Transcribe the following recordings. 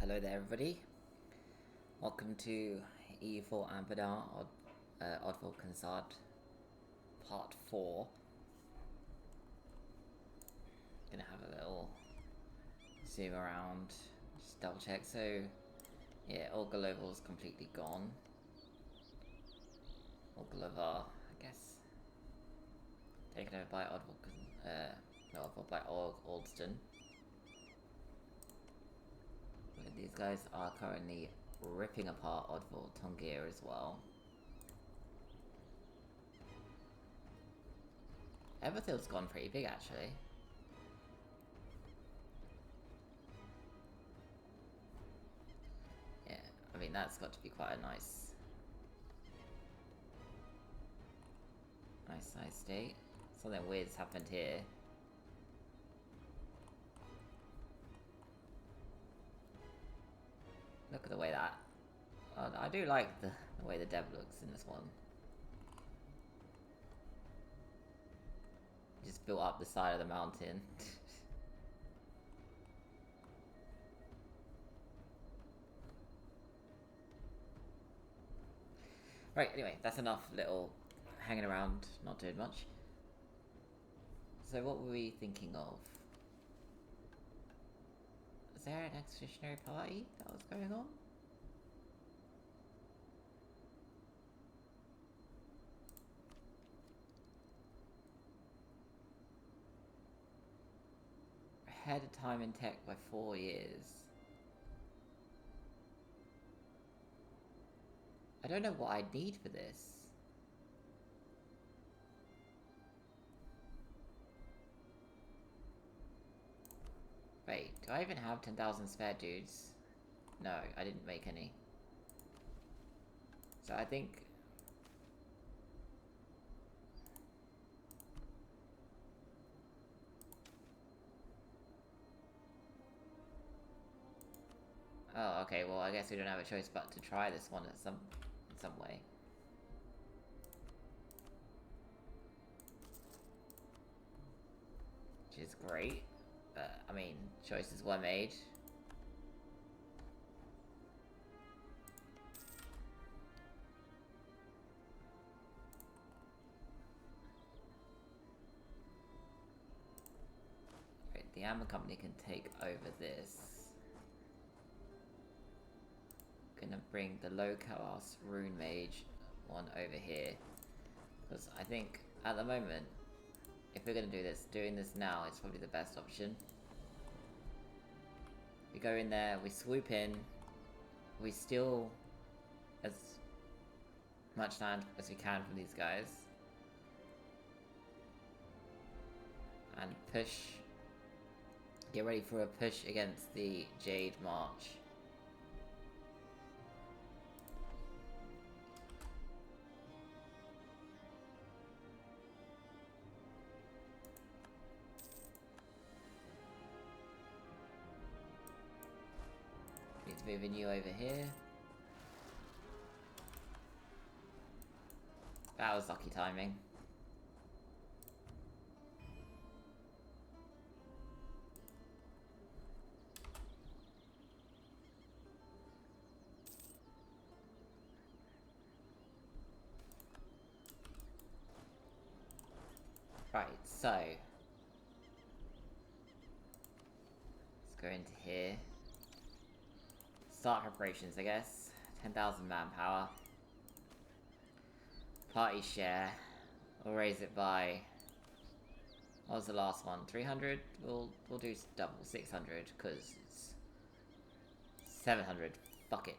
Hello there everybody, welcome to EU4 Anbennar, Odval Kanzad, part 4. Gonna have a little zoom around, just double check. So yeah, Odval is completely gone. Odval, I guess, taken over by Odval by Aldston. These guys are currently ripping apart Odval Tongier as well. Everfield's gone pretty big actually. Yeah, I mean that's got to be quite a nice size state. Something weird's happened here. Look at the way that... I do like the way the dev looks in this one. Just built up the side of the mountain. Right, anyway, that's enough little hanging around, not doing much. So what were we thinking of? Was there an expeditionary party that was going on? Ahead of time in tech by 4 years. I don't know what I'd need for this. Wait, do I even have 10,000 spare dudes? No, I didn't make any. So I think... Oh, okay, well I guess we don't have a choice but to try this one in some way. Which is great. But, I mean, choices were made. Right, the Amber Company can take over this. Gonna bring the low class Rune Mage one over here. Because I think, at the moment, if we're gonna do this, doing this now is probably the best option. We go in there, we swoop in, we steal as much land as we can from these guys. And push, get ready for a push against the Jade March. Need to move you over here. That was lucky timing. Right, so let's go into here. Start preparations, I guess. 10,000 manpower. Party share. We'll raise it by... What was the last one? 300? We'll do double, 600, because it's 700. Fuck it.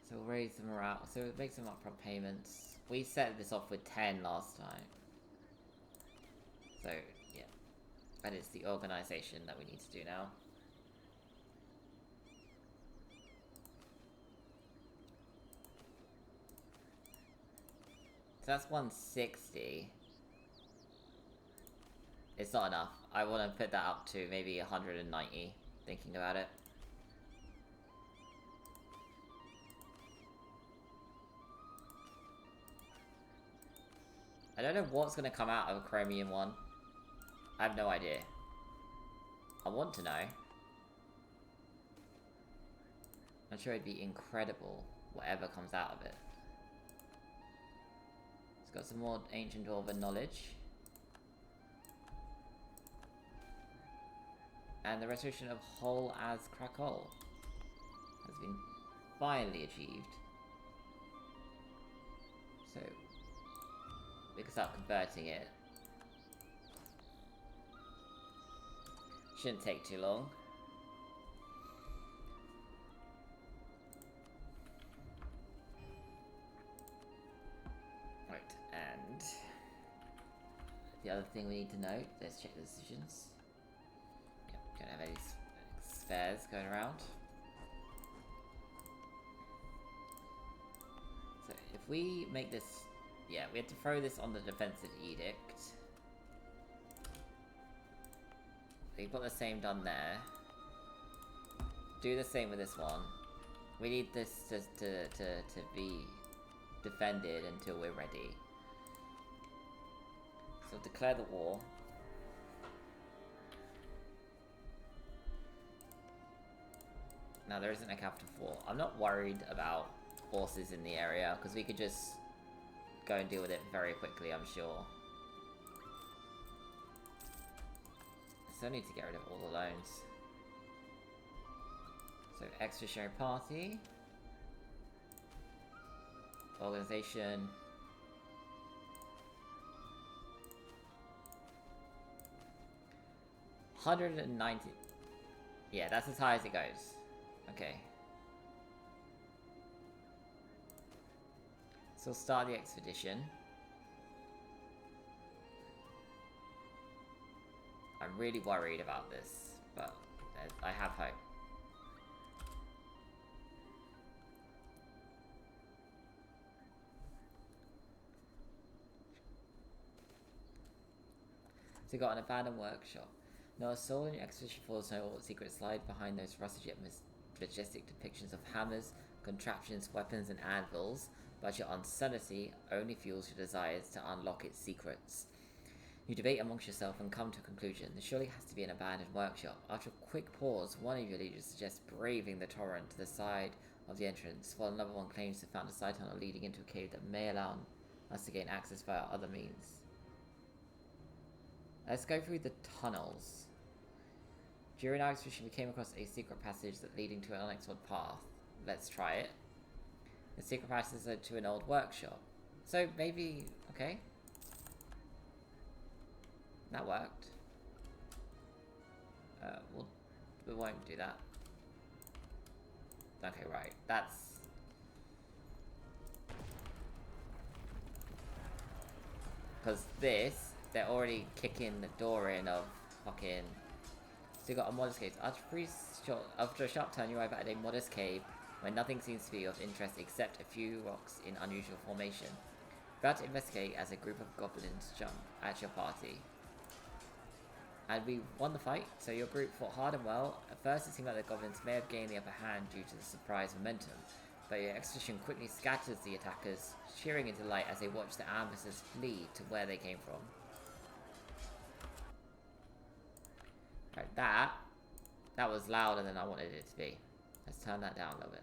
So we'll raise them around. So we'll make some upfront payments. We set this off with 10 last time. So, yeah. That is the organization that we need to do now. So that's 160. It's not enough. I want to put that up to maybe 190, thinking about it. I don't know what's going to come out of a Chromium one. I have no idea. I want to know. I'm sure it'd be incredible, whatever comes out of it. It's got some more ancient dwarven knowledge. And the restoration of Whole as Krakol has been finally achieved. So we can start converting it. Shouldn't take too long. Right, and the other thing we need to note, let's check the decisions. Yep, don't have any spares going around. So if we make this, yeah, we have to throw this on the defensive edict. We've got the same done there. Do the same with this one. We need this to be defended until we're ready. So declare the war. Now there isn't a capital fort. I'm not worried about forces in the area because we could just go and deal with it very quickly, I'm sure. Still need to get rid of all the loans. So expeditionary party, organization, $190. Yeah, that's as high as it goes. Okay. So we'll start the expedition. I'm really worried about this, but I have hope. So you got an abandoned workshop. No soul in your expedition falls no secrets lie behind those rusted yet majestic depictions of hammers, contraptions, weapons, and anvils, but your uncertainty only fuels your desires to unlock its secrets. You debate amongst yourself and come to a conclusion. There surely has to be an abandoned workshop. After a quick pause, one of your leaders suggests braving the torrent to the side of the entrance, while another one claims to have found a side tunnel leading into a cave that may allow us to gain access via other means. Let's go through the tunnels. During our expedition, we came across a secret passage that leading to an unexplored path. Let's try it. The secret passage led to an old workshop. So maybe, okay. That worked. We won't do that. Okay, right. That's... Because this, they're already kicking the door in of fucking... So you got a modest cave. After a sharp turn, you arrive at a modest cave where nothing seems to be of interest except a few rocks in unusual formation. About to investigate as a group of goblins jump at your party. And we won the fight, so your group fought hard and well. At first it seemed like the goblins may have gained the upper hand due to the surprise momentum, but your expedition quickly scatters the attackers, cheering into delight as they watch the ambushers flee to where they came from. Right, that was louder than I wanted it to be. Let's turn that down a little bit.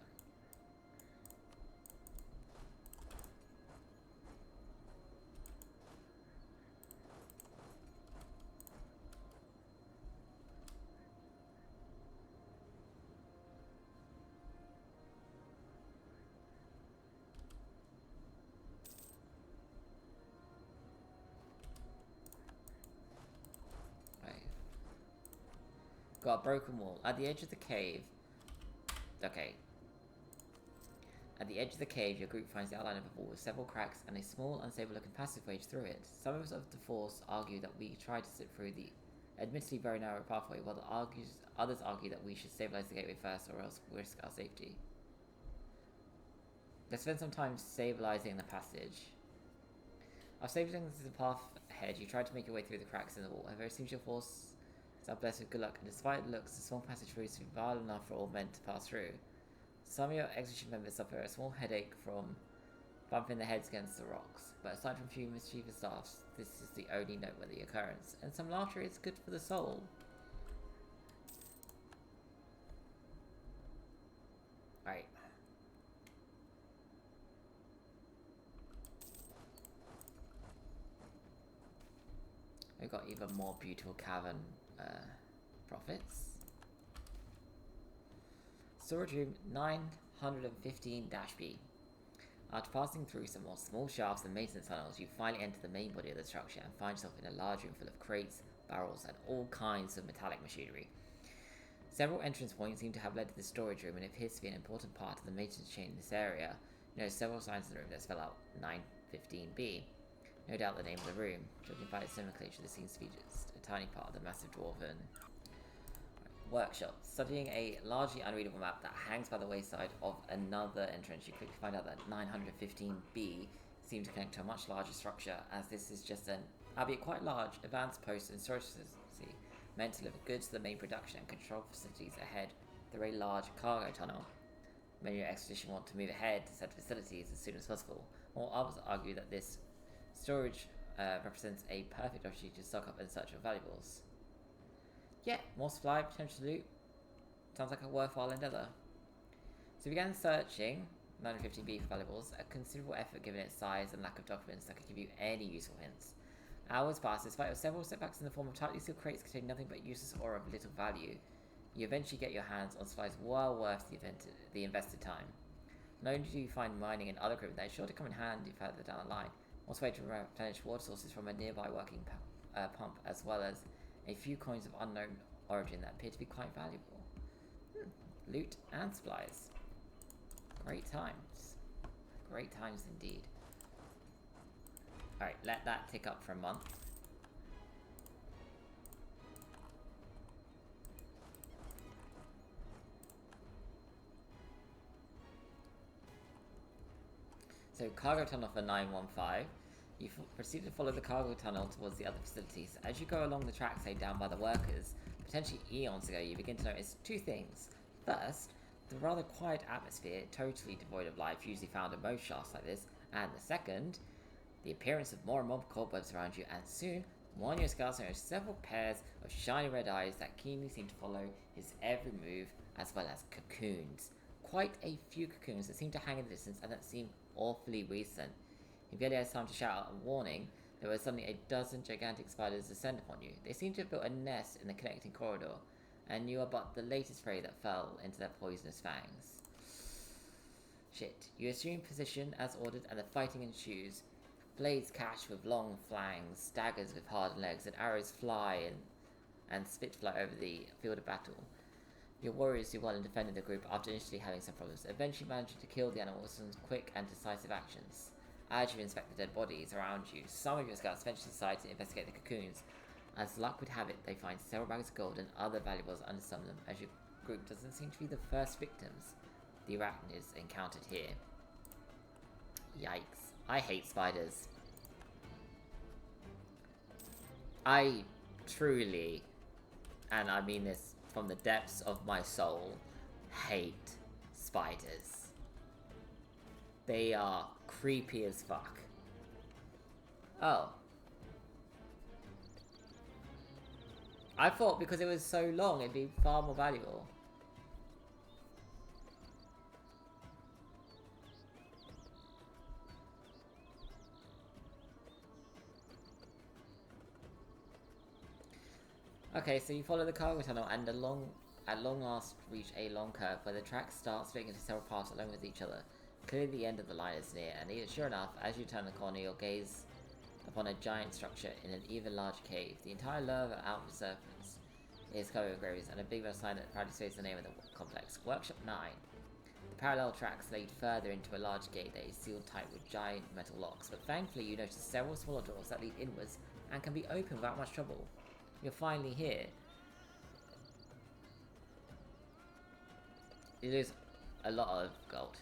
Got a broken wall. At the edge of the cave... Okay. At the edge of the cave, your group finds the outline of a wall with several cracks and a small, unstable-looking passageway through it. Some members of the force argue that we tried to slip through the admittedly very narrow pathway, while others argue that we should stabilize the gateway first or else risk our safety. Let's spend some time stabilizing the passage. After stabilizing the path ahead, you tried to make your way through the cracks in the wall. However, it seems your force... are blessed with good luck, and despite the looks, the small passage proves to be vile enough for all men to pass through. Some of your expedition members suffer a small headache from bumping their heads against the rocks, but aside from a few mischievous laughs, this is the only noteworthy occurrence, and some laughter is good for the soul. Right. We've got even more beautiful cavern profits. Storage room 915-B. After passing through some more small shafts and maintenance tunnels, you finally enter the main body of the structure and find yourself in a large room full of crates, barrels, and all kinds of metallic machinery. Several entrance points seem to have led to the storage room and appears to be an important part of the maintenance chain in this area. You notice several signs in the room that spell out 915B. No doubt the name of the room. Judging by its nomenclature, this seems to be just a tiny part of the massive dwarven workshop. Studying a largely unreadable map that hangs by the wayside of another entrance, you quickly find out that 915B seems to connect to a much larger structure, as this is just an, albeit quite large, advanced post and storage facility meant to deliver goods to the main production and control facilities ahead through a large cargo tunnel. Many of your expedition want to move ahead to said facilities as soon as possible, while others argue that this storage represents a perfect opportunity to stock up in search of valuables. Yeah, more supply, potential loot. Sounds like a worthwhile endeavour. So we began searching 915B for valuables, a considerable effort given its size and lack of documents that could give you any useful hints. Hours passed, despite several setbacks in the form of tightly sealed crates containing nothing but useless or of little value. You eventually get your hands on supplies well worth the invested time. Not only do you find mining and other equipment that is sure to come in handy further down the line, also way to replenish water sources from a nearby working pump, as well as a few coins of unknown origin that appear to be quite valuable. Loot and supplies. Great times. Great times indeed. Alright, let that tick up for a month. So, cargo tunnel for 915. You proceed to follow the cargo tunnel towards the other facilities. As you go along the tracks laid down by the workers, potentially eons ago, you begin to notice two things. First, the rather quiet atmosphere, totally devoid of life, usually found in most shafts like this. And the second, the appearance of more and more cobwebs around you, and soon, one of your scouts notices several pairs of shiny red eyes that keenly seem to follow his every move, as well as cocoons. Quite a few cocoons that seem to hang in the distance and that seem awfully recent. He barely has time to shout out a warning. There were suddenly a dozen gigantic spiders descend upon you. They seem to have built a nest in the connecting corridor, and you are but the latest prey that fell into their poisonous fangs. Shit. You assume position as ordered, and the fighting ensues. Blades catch with long flangs, daggers with hard legs, and arrows fly and spit fly over the field of battle. Your warriors do well in defending the group after initially having some problems, eventually managing to kill the animals with some quick and decisive actions. As you inspect the dead bodies around you, some of your scouts eventually decide to investigate the cocoons. As luck would have it, they find several bags of gold and other valuables under some of them, as your group doesn't seem to be the first victims the arachnids encountered here. Yikes. I hate spiders. I truly, and I mean this from the depths of my soul, hate spiders. They are creepy as fuck. Oh. I thought because it was so long it'd be far more valuable. Okay, so you follow the cargo tunnel and at long last reach a long curve where the tracks start splitting into several parts along with each other. Clearly the end of the line is near, and sure enough, as you turn the corner, you'll gaze upon a giant structure in an even larger cave. The entire lower outer surface is covered with graves, and a big metal sign that proudly states the name of the complex, Workshop 9. The parallel tracks lead further into a large gate that is sealed tight with giant metal locks, but thankfully you notice several smaller doors that lead inwards and can be opened without much trouble. You're finally here. You lose a lot of gold.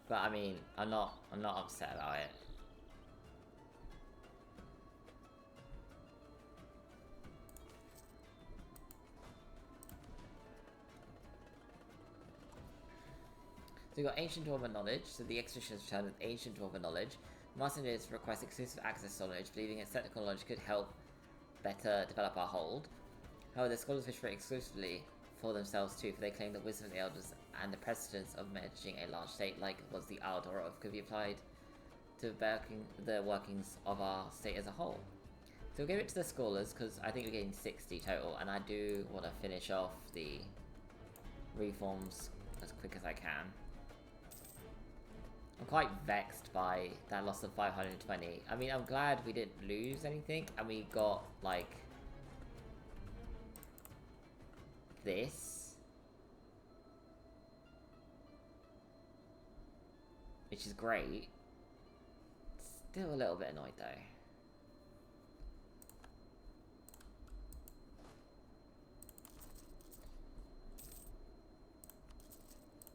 But I mean, I'm not upset about it. So we've got Ancient Dwarven Knowledge, so the expedition has returned with Ancient Dwarven Knowledge. Masters request exclusive access to knowledge, believing its technical knowledge could help better develop our hold. However, the scholars wish for it exclusively for themselves too, for they claim that wisdom of the elders and the precedence of managing a large state, like was the Aldor of, could be applied to the workings of our state as a whole. So we'll give it to the scholars, because I think we're getting 60 total, and I do want to finish off the reforms as quick as I can. I'm quite vexed by that loss of 520. I mean, I'm glad we didn't lose anything, and we got, like, this. Which is great. Still a little bit annoyed, though.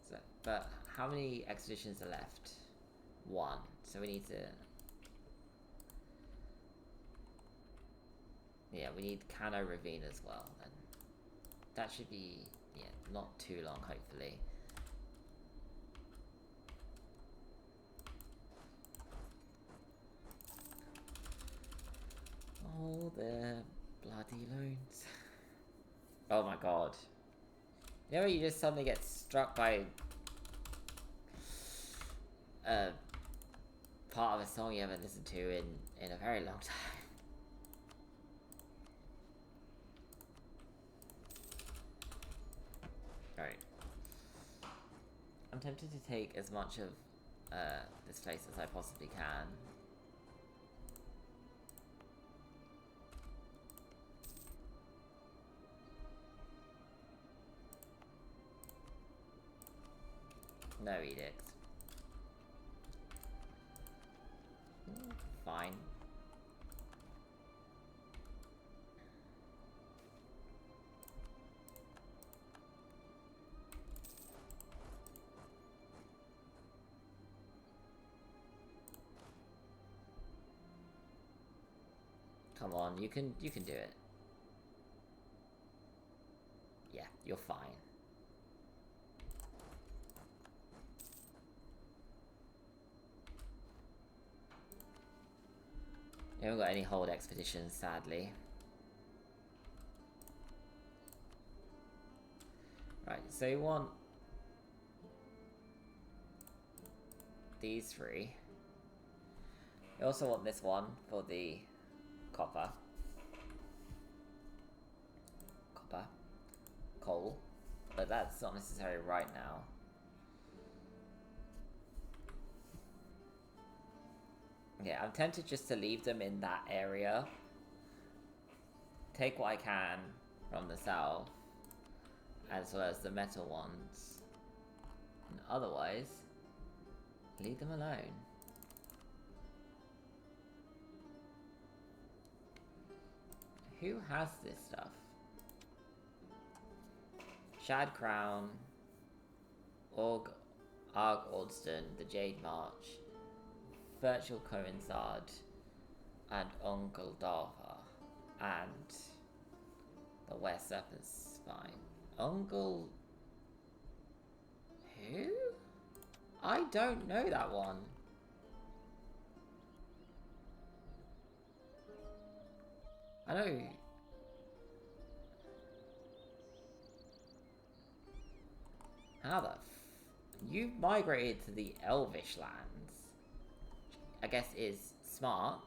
So, but how many expeditions are left? 1. So we need to... Yeah, we need Cano Ravine as well, then. That should be, yeah, not too long, hopefully. Oh, the bloody loans. Oh my god. You know, you just suddenly get struck by a part of a song you haven't listened to in a very long time. Alright. I'm tempted to take as much of this place as I possibly can. No edicts. Fine. Come on, you can do it. Yeah, you're fine. We haven't got any hold expeditions, sadly. Right, so you want these 3. You also want this one for the copper. Coal. But that's not necessary right now. Yeah, I'm tempted just to leave them in that area. Take what I can from the south, as well as the metal ones. And otherwise, leave them alone. Who has this stuff? Shad Crown, Arg Ordston, the Jade March, Virtual Kanzad, and Uncle Darva, and the West Serpent's Spine. Uncle... who? I don't know that one. I know... How the f... You've migrated to the Elvish lands. I guess is smart.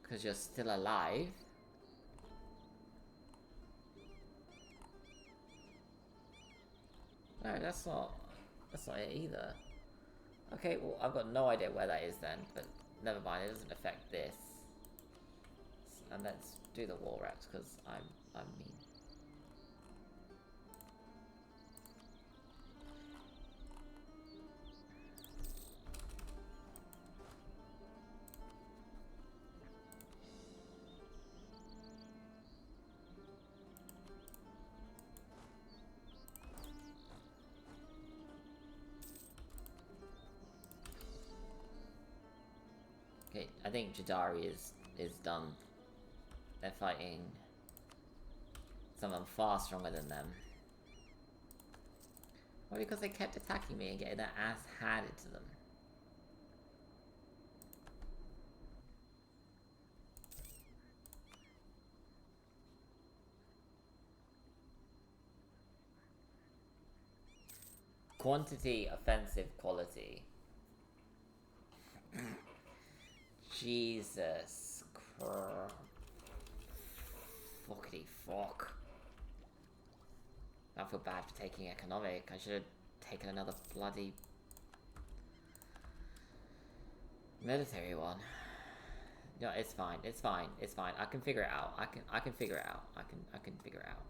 Because you're still alive. No, that's not it either. Okay, well, I've got no idea where that is then, but never mind, it doesn't affect this. And let's do the war reps, because I'm mean. Okay, I think Jadari is done. They're fighting someone far stronger than them. Well, because they kept attacking me and getting their ass handed to them. Quantity, offensive, quality. Jesus Christ. Fuckity fuck. I feel bad for taking economic. I should have taken another bloody military one. No, it's fine. It's fine. It's fine. I can figure it out. I can figure it out. I can figure it out.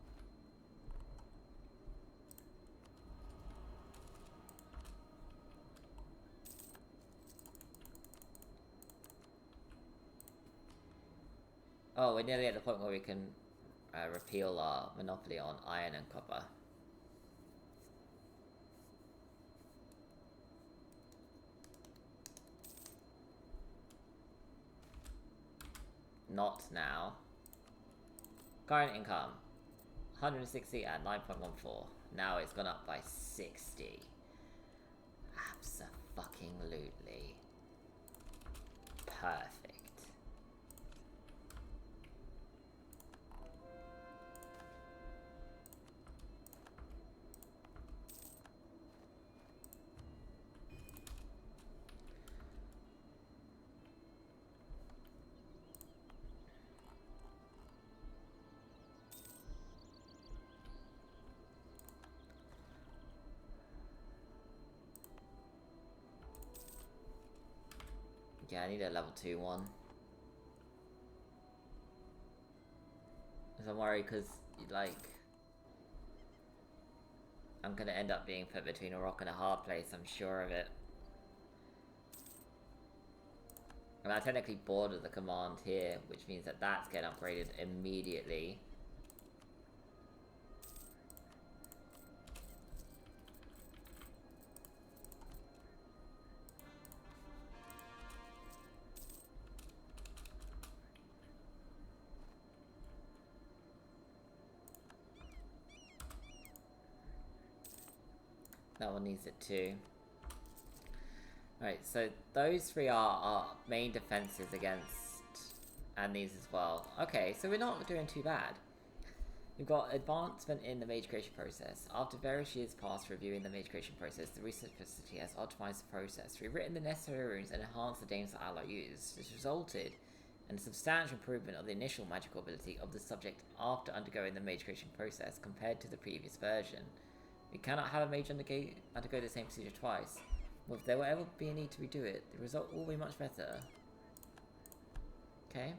Oh, we're nearly at the point where we can repeal our monopoly on iron and copper. Not now. Current income 160 at 9.14. Now it's gone up by 60. Abso-fucking-lutely. Perfect. Yeah, I need a level 2 one. Because I'm worried because, like, I'm gonna end up being put between a rock and a hard place, I'm sure of it. And I technically border the command here, which means that that's getting upgraded immediately. That one needs it too. Alright, so those three are our main defenses against, and these as well. Okay, so we're not doing too bad. We've got advancement in the mage creation process. After various years passed reviewing the mage creation process, the research facility has optimized the process, rewritten the necessary runes, and enhanced the dames that ally use. This resulted in a substantial improvement of the initial magical ability of the subject after undergoing the mage creation process compared to the previous version. We cannot have a mage undergo the same procedure twice. Well, if there will ever be a need to redo it, the result will be much better. Okay.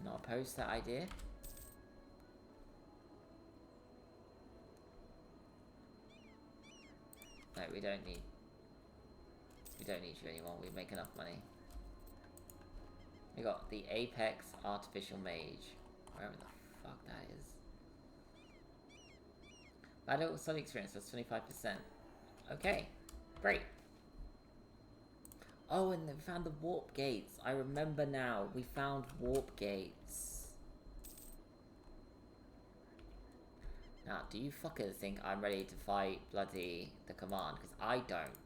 Not opposed to that idea. No, we don't need you anymore. We make enough money. We got the Apex Artificial Mage. Wherever the fuck that is. Battle study experience was 25%. Okay, great. Oh, and we found the warp gates. I remember now. We found warp gates. Now, do you fuckers think I'm ready to fight bloody the command? Because I don't.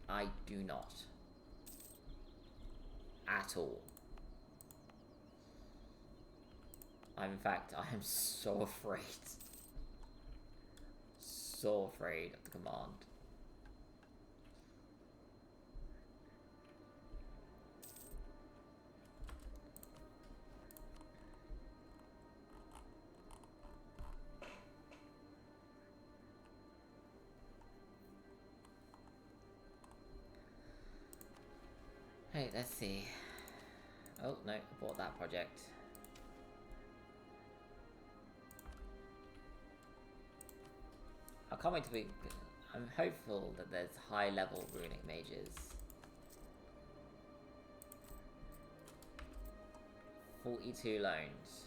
I do not. At all. In fact, I am so afraid. So afraid of the command. Hey, let's see. Oh, no, I bought that project. I can't wait to be... I'm hopeful that there's high-level runic mages. 42 loans.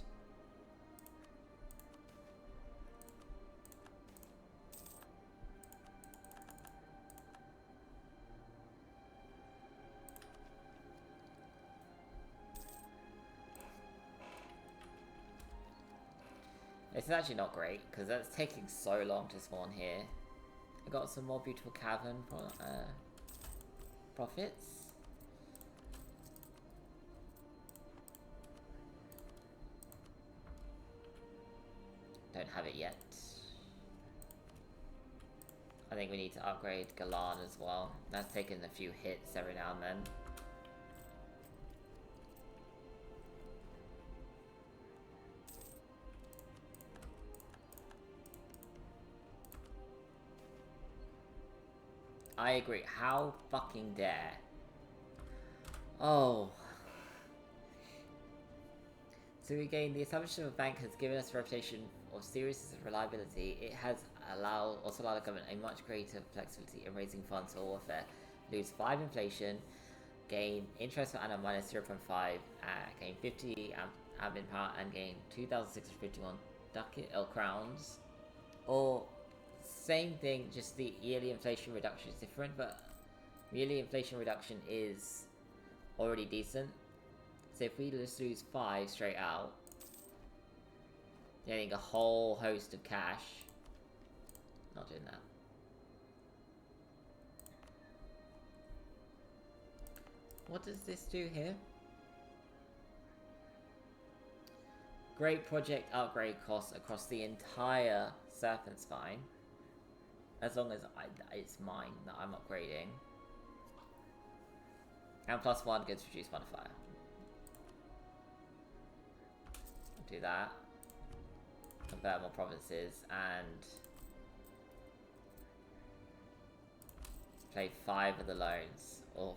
This is actually not great, because that's taking so long to spawn here. I got some more beautiful cavern profits. Don't have it yet. think we need to upgrade Galan as well. That's taken a few hits every now and then. I agree. How fucking dare. Oh. So again, the establishment of a bank has given us a reputation of seriousness and reliability. It has also allowed the government a much greater flexibility in raising funds for warfare. Lose 5 inflation, gain interest per annum minus 0.5, gain 50 admin power, and gain 2,651 ducat crowns. Or same thing, just the yearly inflation reduction is different, but yearly inflation reduction is already decent. So if we just lose 5 straight out, getting a whole host of cash, not doing that. What does this do here? Great project upgrade costs across the entire Serpent Spine. As long as it's mine that I'm upgrading. And +1 gets reduced modifier. Do that. Convert more provinces and play 5 of the loans. Oof.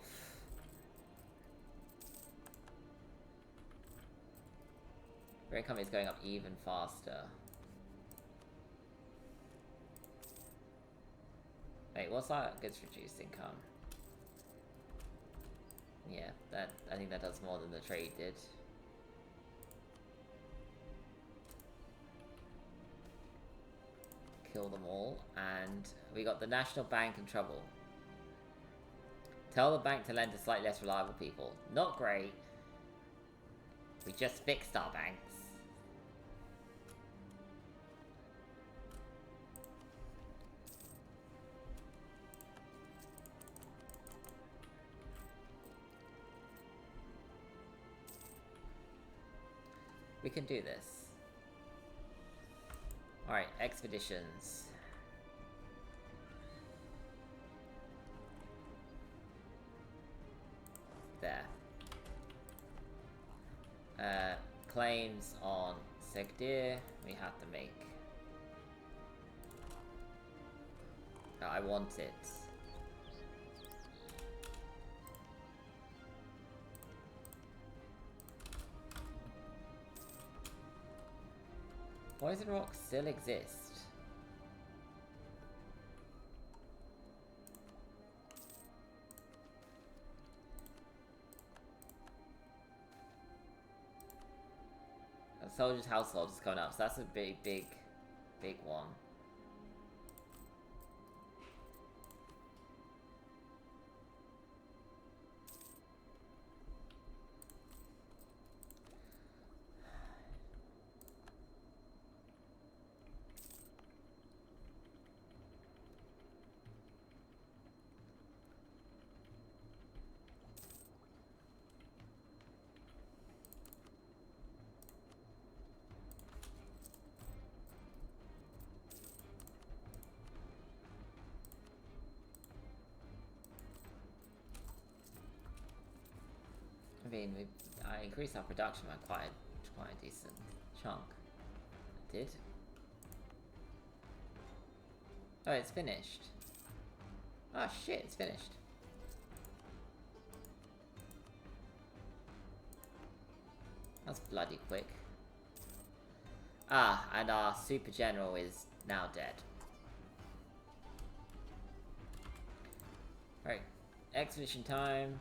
Your income is going up even faster. Wait, what's that? Gets reduced income. Yeah, I think that does more than the trade did. Kill them all, and we got the National Bank in trouble. Tell the bank to lend to slightly less reliable people. Not great. We just fixed our banks. We can do this. Alright, expeditions. There. Claims on Segdir, we have to make. I want it. Poison rocks still exist. A soldier's household is coming up, so that's a big one. I mean, I increased our production by quite a decent chunk. I did. Oh, it's finished. Oh shit, it's finished. That's bloody quick. Ah, and our super general is now dead. Right, expedition time.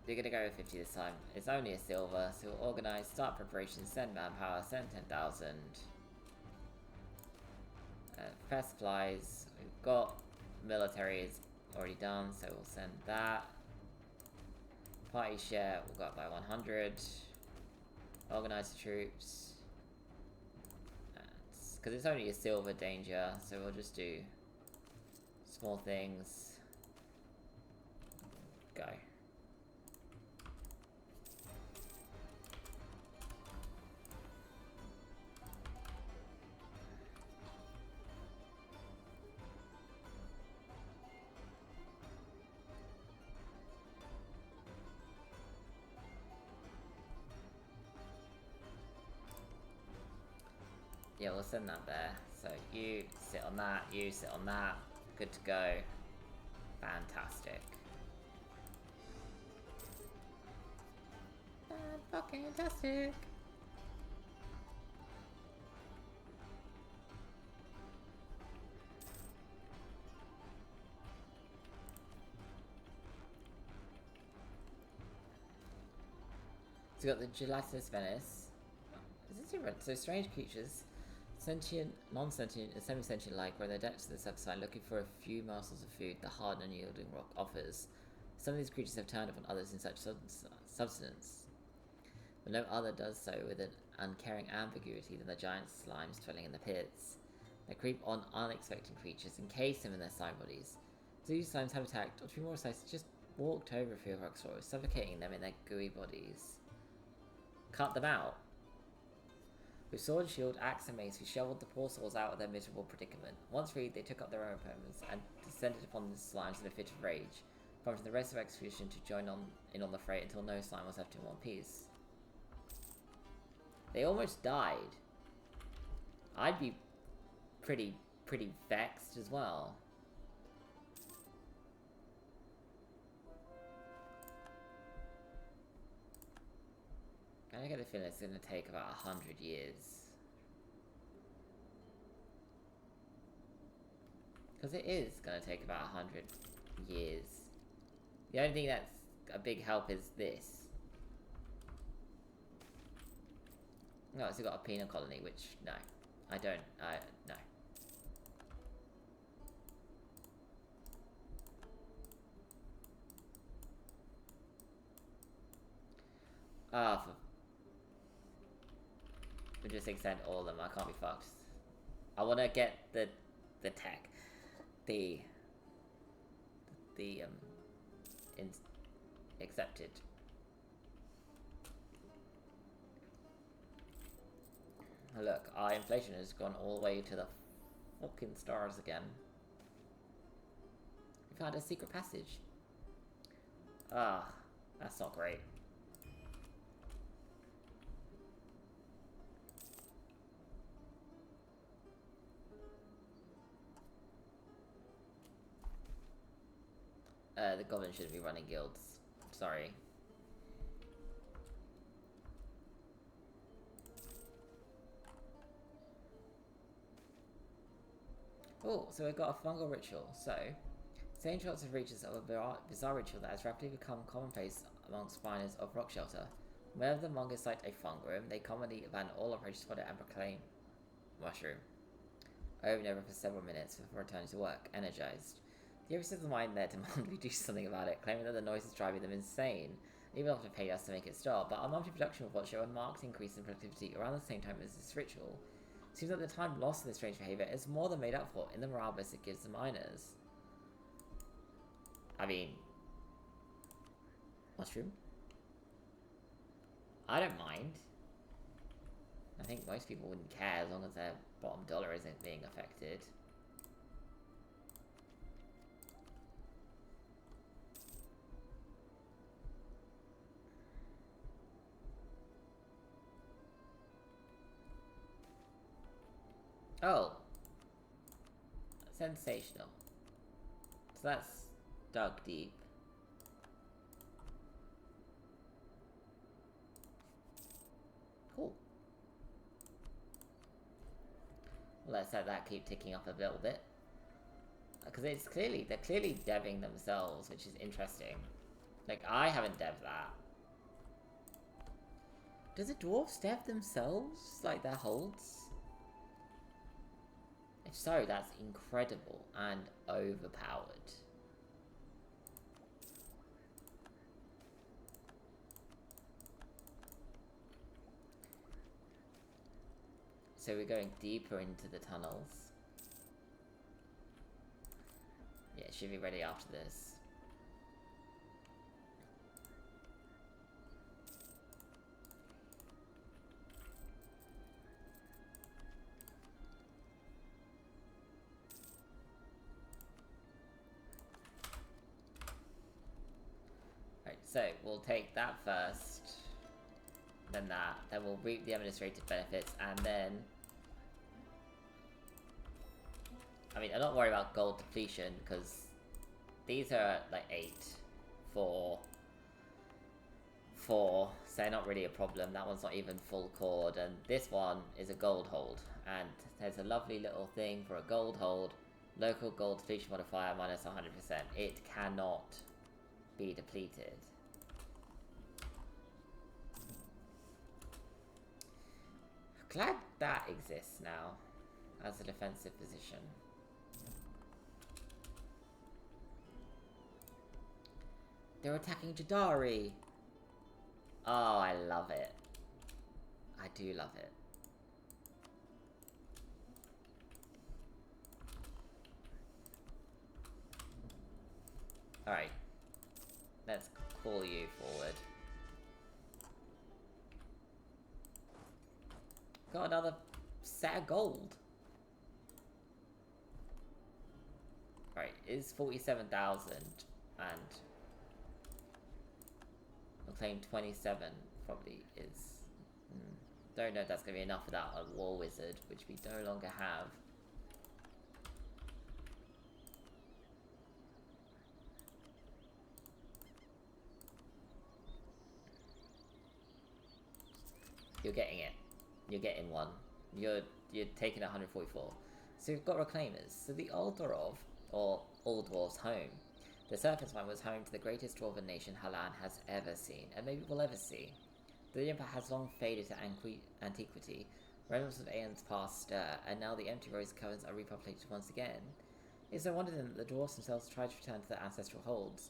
We're gonna go with 50 this time. It's only a silver, so we'll organize, start preparations, send manpower, send 10,000. Prepare supplies. We've got military is already done, so we'll send that. Party share will go up by 100. Organize the troops. Because it's only a silver danger, so we'll just do small things. Go. Yeah, we'll send that there. So you sit on that, you sit on that. Good to go. Fantastic. Fan-fucking-tastic. So we got the gelatinous Venice. Is this different? So strange creatures, sentient, non-sentient, and semi-sentient like, were in the depths of the subside looking for a few morsels of food the hard and unyielding rock offers. Some of these creatures have turned upon others in such substance, but no other does so with an uncaring ambiguity than the giant slimes dwelling in the pits. They creep on unexpected creatures, encase them in their slime bodies. So these slimes have attacked, or to be more precise, just walked over a few of our explorers, suffocating them in their gooey bodies. Cut them out. With sword, shield, axe, and mace, we shoveled the poor souls out of their miserable predicament. Once freed, they took up their own opponents and descended upon the slimes in a fit of rage, prompting the rest of the expedition to join in on the fray until no slime was left in one piece. They almost died. I'd be pretty vexed as well. I get a feeling it's going to take about 100 years. Because it is going to take about 100 years. The only thing that's a big help is this. No, it's got a penal colony, which, no. I don't, no. Ah, we'll just extend all of them, I can't be fucked. I want to get the tech. Accepted. Look, our inflation has gone all the way to the fucking stars again. We found a secret passage. Ah, that's not great. The goblin shouldn't be running guilds. Sorry. Oh, so we've got a fungal ritual. So, same shots of reaches of a bizarre ritual that has rapidly become commonplace amongst miners of Rock Shelter. Whenever the mongers sight a fungal, they commonly abandon all approaches for it and proclaim mushroom over and over for several minutes before returning to work, energized. The officers of the mine there demand we do something about it, claiming that the noise is driving them insane. They even offer to pay us to make it stop, but our monthly production reports show a marked increase in productivity around the same time as this ritual. It seems that the time lost in this strange behavior is more than made up for in the morale boost it gives the miners. I mean, mushroom? I don't mind. I think most people wouldn't care as long as their bottom dollar isn't being affected. Oh. Sensational. So that's dug deep. Cool. Let's let that keep ticking up a little bit. Because they're clearly deving themselves, which is interesting. Like, I haven't devved that. Does the dwarves dev themselves? Like, their holds? If so, that's incredible and overpowered. So we're going deeper into the tunnels. Yeah, it should be ready after this. Right, so we'll take that first. Then that. Then we'll reap the administrative benefits, and then I mean, I'm not worried about gold depletion, because these are like 8, 4, 4, so they're not really a problem. That one's not even full cord, and this one is a gold hold, and there's a lovely little thing for a gold hold. Local gold depletion modifier minus 100%. It cannot be depleted. Glad that exists now as a defensive position. They're attacking Jadari. Oh, I love it. I do love it. Alright. Let's call you forward. Got another set of gold. Right, is 47,000 and we'll claim 27 probably is. Don't know if that's gonna be enough for that war wizard, which we no longer have. You're getting it. You're getting one. You're taking 144. So we've got reclaimers. So the Aldorov, or Aldwor's home. The Serpent's Mine was home to the greatest dwarven nation Halan has ever seen, and maybe will ever see. The empire has long faded to antiquity. Remnants of aeons past stir, and now the empty rose caverns are repopulated once again. It's no wonder then that the dwarves themselves try to return to their ancestral holds.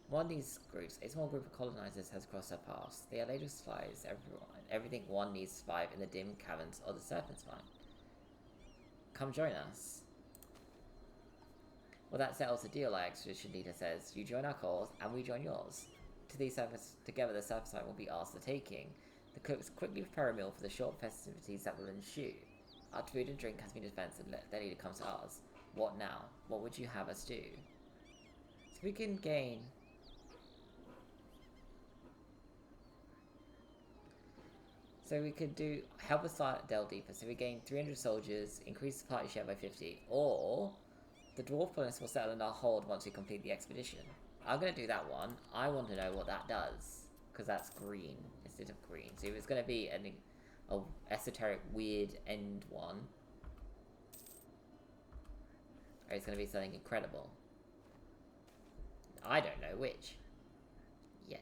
One of these groups, a small group of colonizers, has crossed our paths. They are laden with supplies, everything one needs to survive in the dim caverns of the Serpent's Mine. Come join us. Well, that settles the deal, our expedition leader says. You join our cause, and we join yours. Together, the Serpent's Mine will be ours for taking. The cooks quickly prepare a meal for the short festivities that will ensue. Our food and drink has been dispensed, and their leader comes to ours. What now? What would you have us do? So we can gain... So we could do help us delve deeper. So we gain 300 soldiers, increase the party share by 50, or the dwarf colonists will settle in our hold once we complete the expedition. I'm going to do that one. I want to know what that does, because that's green instead of green. So if it's going to be a esoteric weird end one, or it's going to be something incredible. I don't know which yet.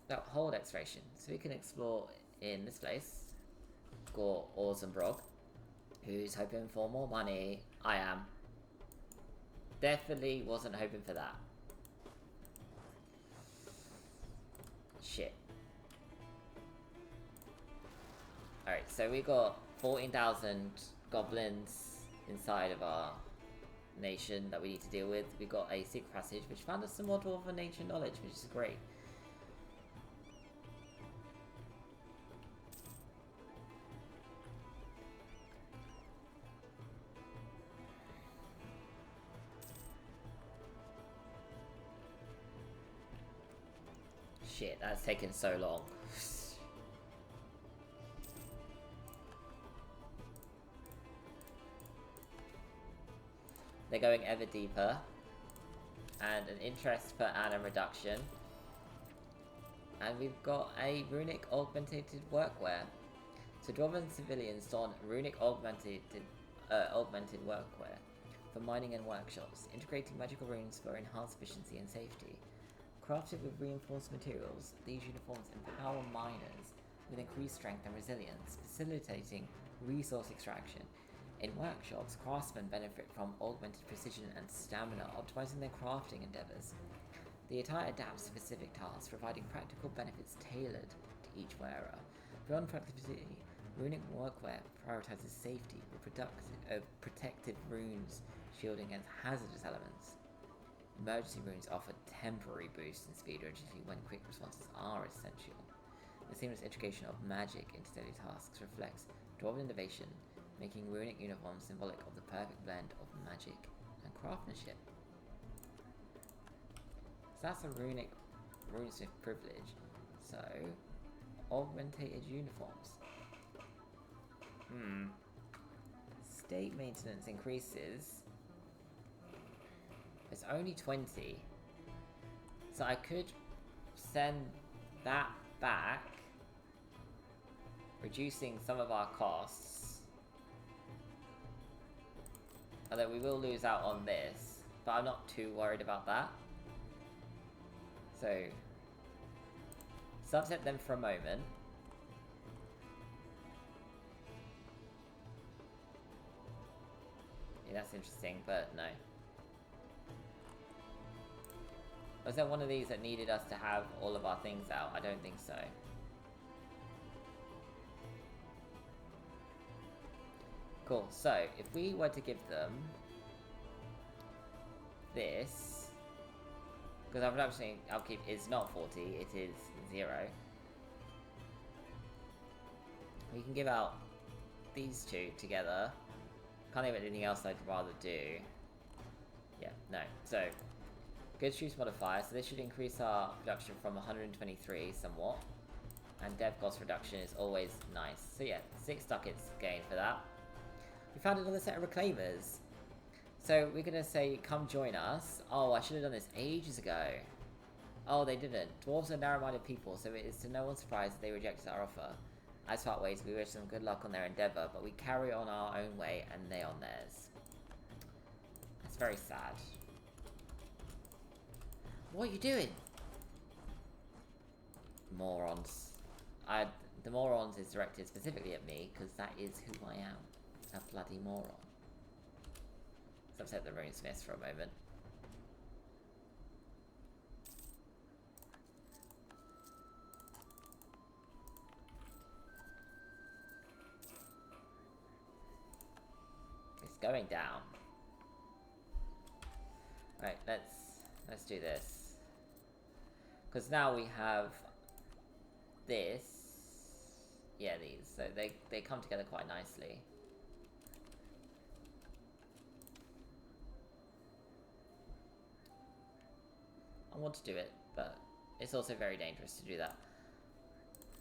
Now, hold exploration. So we can explore in this place. Got Orzenbrog, who's hoping for more money. I am. Definitely wasn't hoping for that. Shit. Alright, so we got 14,000 goblins inside of our nation that we need to deal with. We got a secret passage, which found us some more dwarven ancient knowledge, which is great. Shit, that's taken so long. They're going ever deeper. And an interest per annum reduction. And we've got a runic augmented workwear. So dwarven civilians don runic augmented workwear for mining and workshops, integrating magical runes for enhanced efficiency and safety. Crafted with reinforced materials, these uniforms empower miners with increased strength and resilience, facilitating resource extraction. In workshops, craftsmen benefit from augmented precision and stamina, optimizing their crafting endeavors. The attire adapts to specific tasks, providing practical benefits tailored to each wearer. Beyond practicality, runic workwear prioritizes safety with protective runes shielding against hazardous elements. Emergency runes offer temporary boosts in speed urgency when quick responses are essential. The seamless integration of magic into daily tasks reflects dwarven innovation, making runic uniforms symbolic of the perfect blend of magic and craftsmanship. So that's a runesmith privilege. So Augmented uniforms. State maintenance increases. It's only 20. So I could send that back, reducing some of our costs. Although we will lose out on this, but I'm not too worried about that. So, subset them for a moment. Yeah, that's interesting, but no. Was there one of these that needed us to have all of our things out? I don't think so. Cool, so if we were to give them this, because our production upkeep is not 40, it is 0. We can give out these two together. Can't think of anything else I'd rather do. Yeah, no. So, goods use modifier, so this should increase our production from 123 somewhat. And dev cost reduction is always nice. So yeah, 6 ducats gained for that. We found another set of reclaimers. So we're gonna say, come join us. Oh, I should have done this ages ago. Oh, they didn't. Dwarves are narrow-minded people, so it is to no one's surprise that they rejected our offer. As part ways, we wish them good luck on their endeavour, but we carry on our own way and they on theirs. That's very sad. What are you doing? Morons. The morons is directed specifically at me, because that is who I am. A bloody moron. Let's upset the runesmiths for a moment. It's going down. Right, let's do this. Because now we have this. Yeah, these. So they come together quite nicely. I want to do it, but it's also very dangerous to do that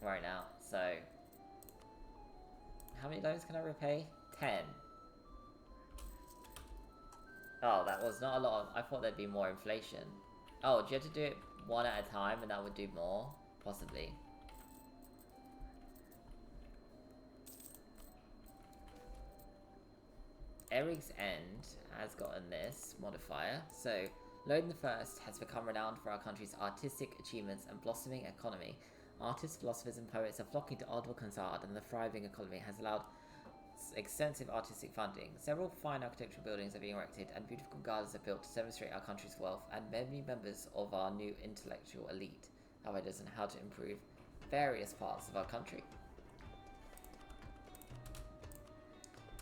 right now. So, how many loans can I repay? 10. Oh, that was not a lot of... I thought there'd be more inflation. Oh, do you have to do it one at a time and that would do more? Possibly. Eric's End has gotten this modifier. So, Loden the First has become renowned for our country's artistic achievements and blossoming economy. Artists, philosophers, and poets are flocking to Odval Kanzad, and the thriving economy has allowed extensive artistic funding. Several fine architectural buildings are being erected, and beautiful gardens are built to demonstrate our country's wealth, and many members of our new intellectual elite have ideas on how to improve various parts of our country.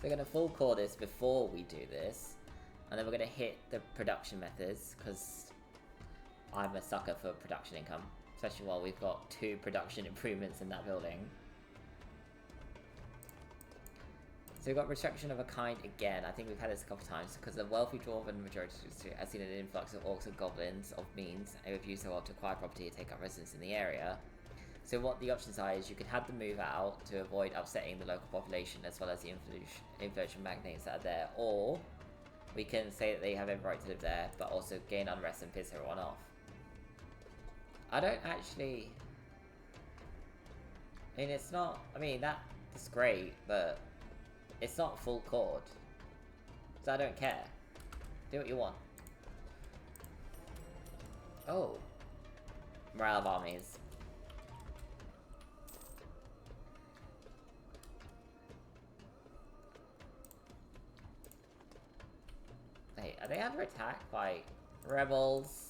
We're going to full core this before we do this, and then we're going to hit the production methods, because I'm a sucker for production income, especially while we've got 2 production improvements in that building. So we've got restriction of a kind again. I think we've had this a couple of times, because the wealthy dwarven majority has seen an influx of orcs and goblins of means and have used their wealth to acquire property and take up residence in the area. So what the options are is you could have them move out to avoid upsetting the local population as well as the influential magnates that are there, or we can say that they have every right to live there but also gain unrest and piss everyone off. I don't actually... I mean, it's not... I mean, that's great, but it's not full chord. So I don't care. Do what you want. Oh. Morale of armies. Wait, are they under attack by rebels?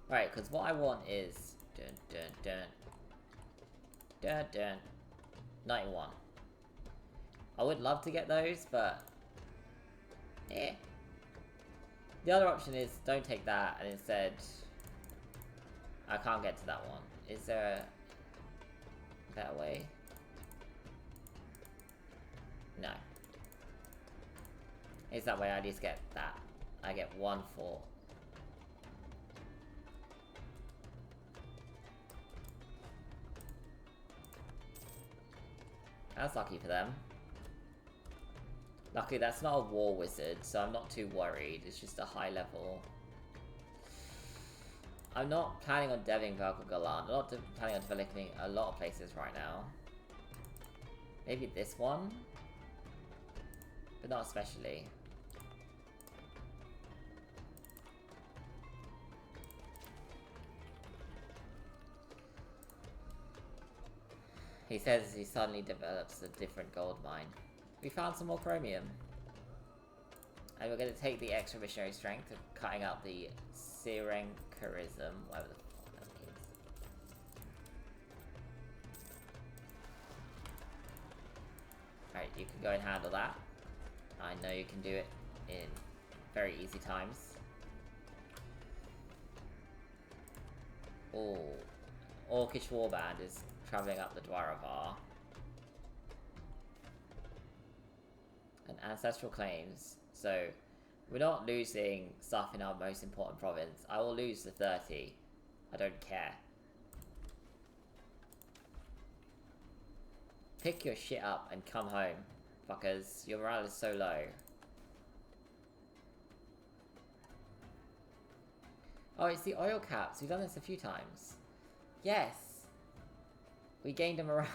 Right, because what I want is... Dun dun dun. Dun dun. 91. I would love to get those, but... eh. The other option is don't take that and instead I can't get to that one. Is there a better way? No. Is that way I at least get that? I get 1 for... That's lucky for them. Luckily, that's not a war wizard, so I'm not too worried. It's just a high level. I'm not planning on deving Velka Galan. I'm not planning on developing a lot of places right now. Maybe this one? But not especially. He says he suddenly develops a different gold mine. We found some more chromium. And we're going to take the extra missionary strength of cutting out the Sirenkarism, whatever the fuck that means. Alright, you can go and handle that. I know you can do it in very easy times. Oh, Orcish Warband is travelling up the Dwaravar. And Ancestral Claims. So, we're not losing stuff in our most important province. I will lose the 30. I don't care. Pick your shit up and come home, fuckers. Your morale is so low. Oh, it's the oil caps. We've done this a few times. Yes! We gained a morale.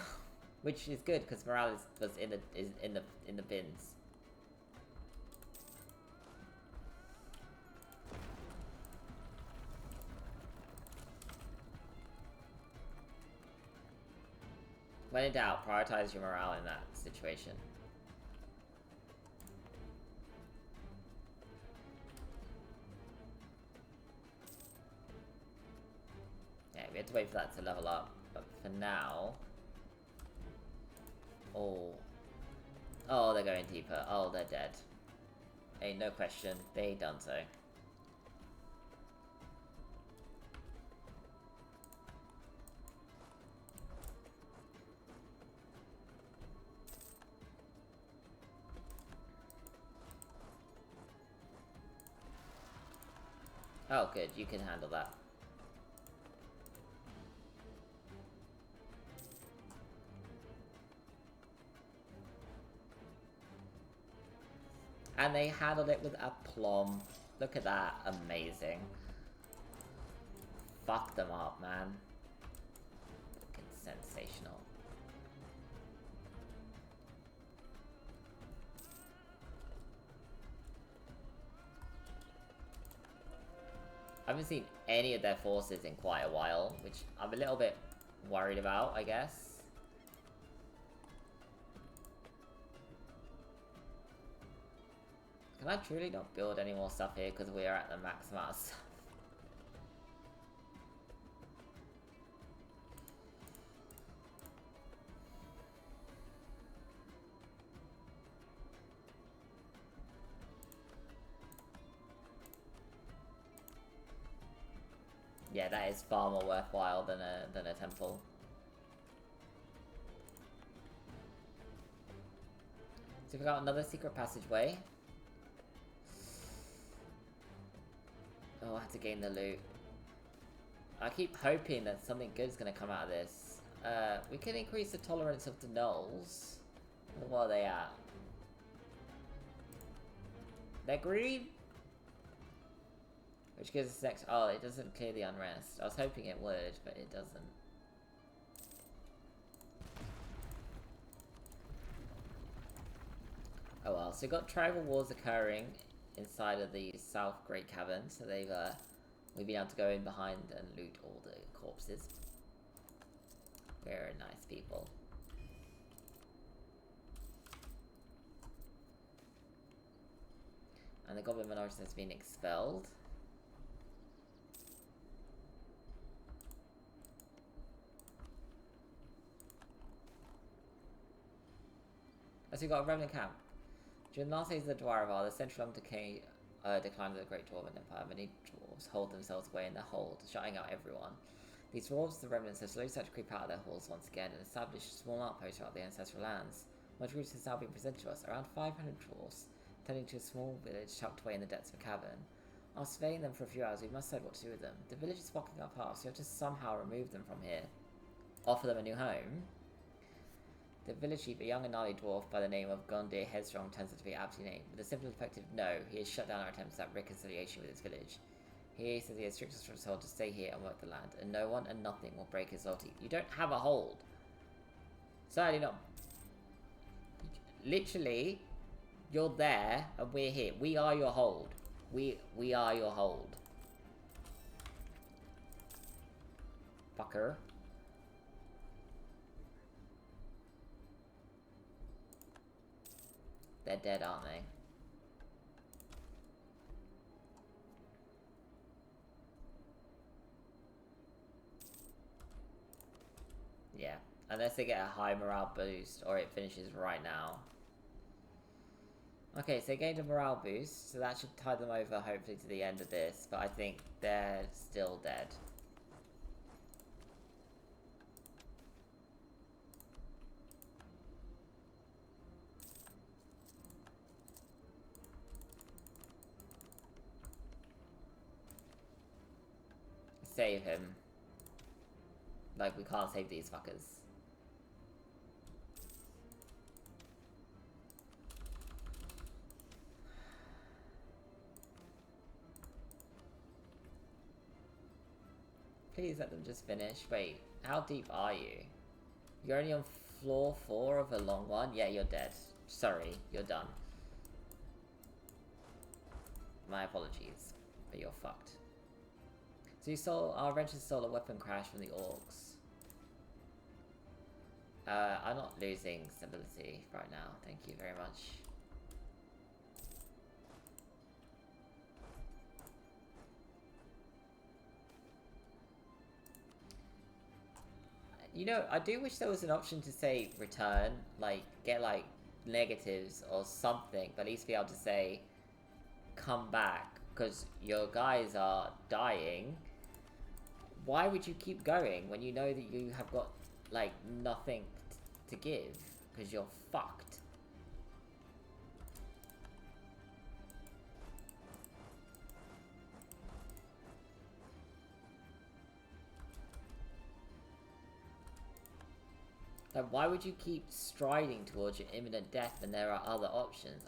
Which is good, because morale was in the bins. When in doubt, prioritize your morale in that situation. Yeah, we have to wait for that to level up, but for now... Oh, they're going deeper. Oh, they're dead. Ain't no question, they done so. Oh, good. You can handle that. And they handled it with aplomb. Look at that. Amazing. Fuck them up, man. Fucking sensational. I haven't seen any of their forces in quite a while, which I'm a little bit worried about, I guess. Can I truly not build any more stuff here because we are at the max amount of stuff? Yeah, that is far more worthwhile than a temple. So we got another secret passageway. Oh, I have to gain the loot. I keep hoping that something good is going to come out of this. We can increase the tolerance of the gnolls. What are they at? They're green? Which gives us next... Oh, it doesn't clear the unrest. I was hoping it would, but it doesn't. Oh well, so we've got tribal wars occurring inside of the South Great Cavern, so we've been able to go in behind and loot all the corpses. Very nice people. And the Goblin minority has been expelled. So we've got a Remnant camp. During the last days of the Dwaravar, the central decay decline of the Great Dwarven Empire, many dwarves hold themselves away in their hold, shutting out everyone. These dwarves, the remnants, have slowly started to creep out of their halls once again and establish a small outpost throughout the ancestral lands. Much route has now been presented to us, around 500 dwarves, turning to a small village tucked away in the depths of a cavern. After surveying them for a few hours, we must decide what to do with them. The village is blocking our path, so we have to somehow remove them from here. Offer them a new home. The village chief, a young and gnarly dwarf by the name of Gondir Headstrong, turns out to be aptly named. With a simple effective no, he has shut down our attempts at reconciliation with his village. He says he has strict instructions told to stay here and work the land, and no one and nothing will break his loyalty. You don't have a hold. Certainly not. Literally, you're there and we're here. We are your hold. We are your hold. Fucker. They're dead, aren't they? Yeah. Unless they get a high morale boost or it finishes right now. Okay, so they gained a morale boost, so that should tide them over hopefully to the end of this, but I think they're still dead. Save him. Like, we can't save these fuckers. Please let them just finish. Wait, how deep are you? You're only on floor 4 of a long one? Yeah, you're dead. Sorry, you're done. My apologies, but you're fucked. So you saw our wrenches stole a weapon crash from the orcs. I'm not losing stability right now. Thank you very much. You know, I do wish there was an option to say return, like get like negatives or something, but at least be able to say come back because your guys are dying. Why would you keep going when you know that you have got like nothing to give because you're fucked? Like, why would you keep striding towards your imminent death when there are other options?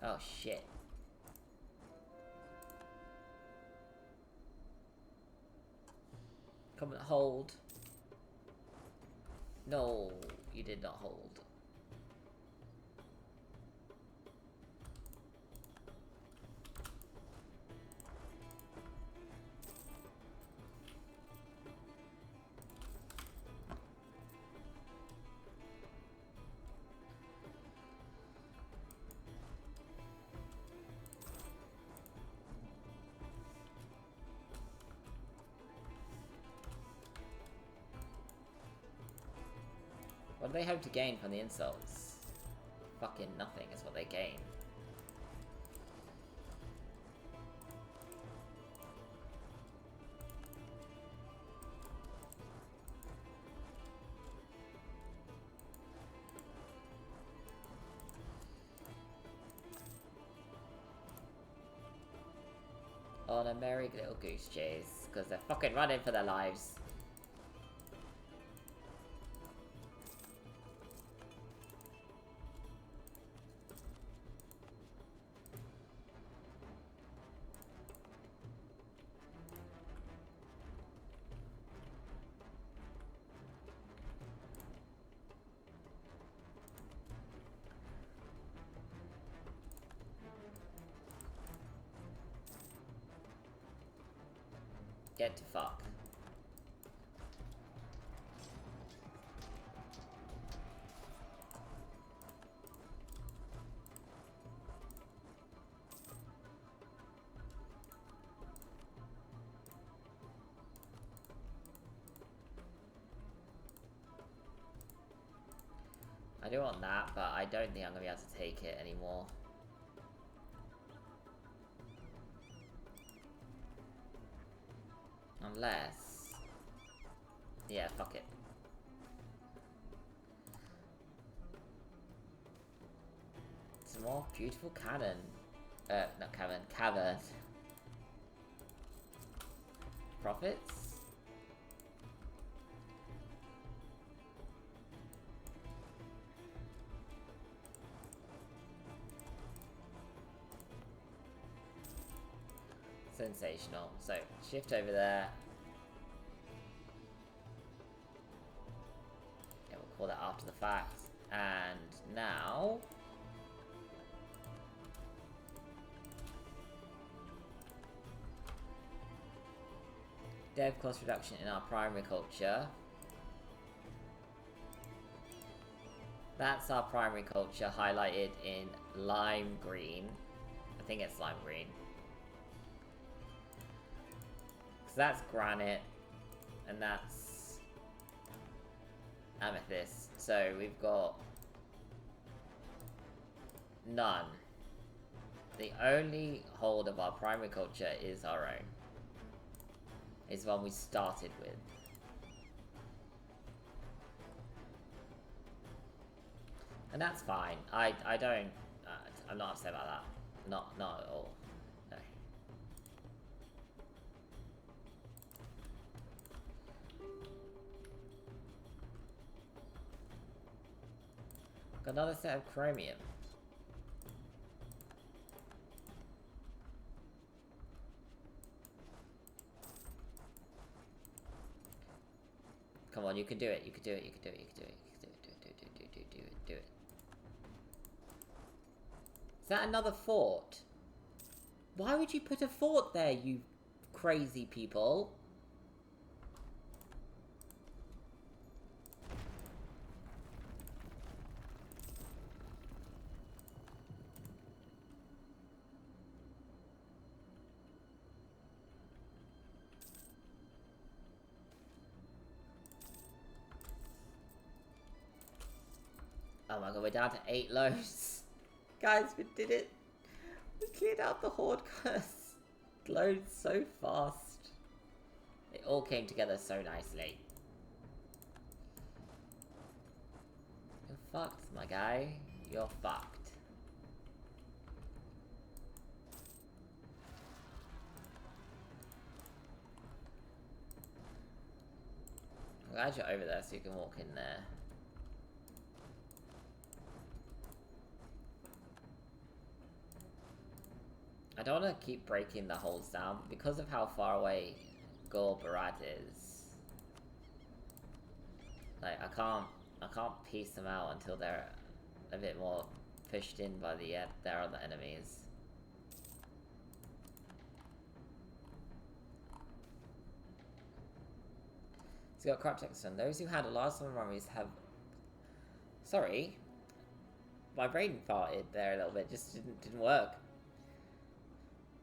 Oh shit. Come and hold. No, you did not hold. What do they hope to gain from the insults? Fucking nothing is what they gain. On a merry little goose chase, because they're fucking running for their lives. Get to fuck. I do want that, but I don't think I'm gonna be able to take it anymore. Unless... yeah, fuck it. Some more beautiful cannon. Not cavern, cavern. Profits? Sensational. So, shift over there. Yeah, we'll call that after the fact. And now... dev cost reduction in our primary culture. That's our primary culture highlighted in lime green. I think it's lime green. So that's granite, and that's amethyst. So we've got none. The only hold of our primary culture is our own. Is one we started with. And that's fine. I don't... I'm not upset about that. Not at all. No. Got another set of chromium. Come on, you can do it, you can do it, you can do it, you can do it, you can do it, do it. Is that another fort? Why would you put a fort there, you crazy people? Oh my god, we're down to 8 loads. Guys, we did it. We cleared out the horde loads so fast. It all came together so nicely. You're fucked, my guy. You're fucked. I'm glad you're over there so you can walk in there. I don't want to keep breaking the holes down because of how far away Gor Barat is. Like I can't piece them out until they're a bit more pushed in by their other enemies. So you got corrupt text on those who had a large number of armies have. Sorry, my brain farted there a little bit. Just didn't work.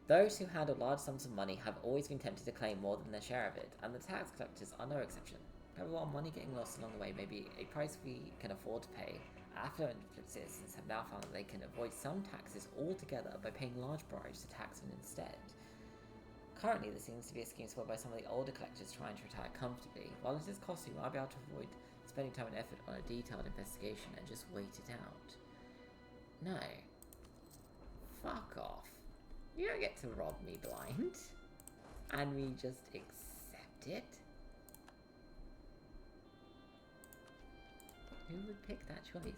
Those who handle large sums of money have always been tempted to claim more than their share of it, and the tax collectors are no exception. However, while money getting lost along the way may be a price we can afford to pay, affluent citizens have now found that they can avoid some taxes altogether by paying large bribes to taxmen instead. Currently, there seems to be a scheme supported by some of the older collectors trying to retire comfortably. While it is costly, you might be able to avoid spending time and effort on a detailed investigation and just wait it out. No. Fuck off. You don't get to rob me blind. And we just accept it. Who would pick that choice?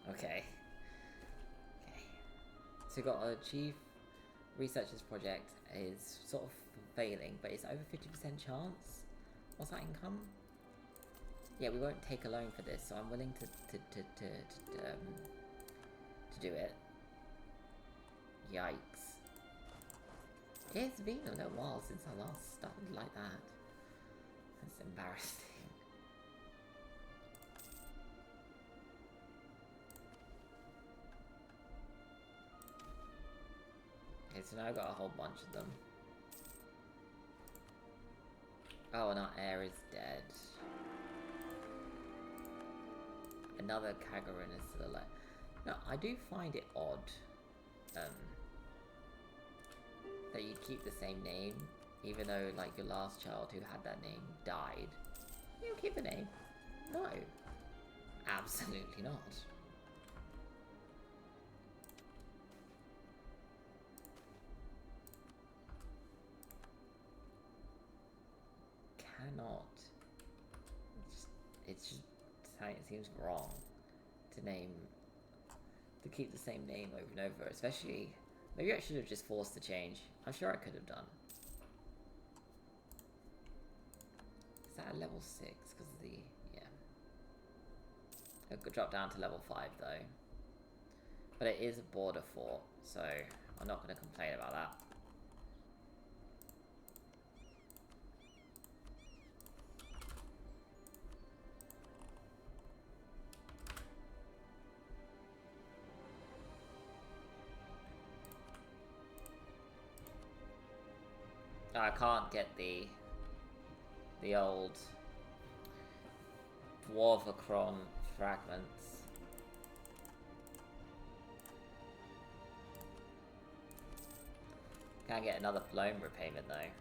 Okay. So we've got a chief researcher's project is sort of failing, but it's over 50% chance. What's that income? Yeah, we won't take a loan for this, so I'm willing to do it. Yikes. It's been a little while since I last started like that. That's embarrassing. Okay, so now I've got a whole bunch of them. Oh, and our heir is dead. Another Kagarin is still alive. No, I do find it odd that you keep the same name, even though like your last child who had that name died. You don't keep the name. No. Absolutely not. Cannot. It's just it seems wrong to keep the same name over and over, especially maybe I should have just forced the change. I'm sure I could have done. Is that a level 6 because of the it could drop down to level 5 though. But it is a border fort, so I'm not going to complain about that. I can't get the old Dwarvacron fragments. Can't get another loan repayment though.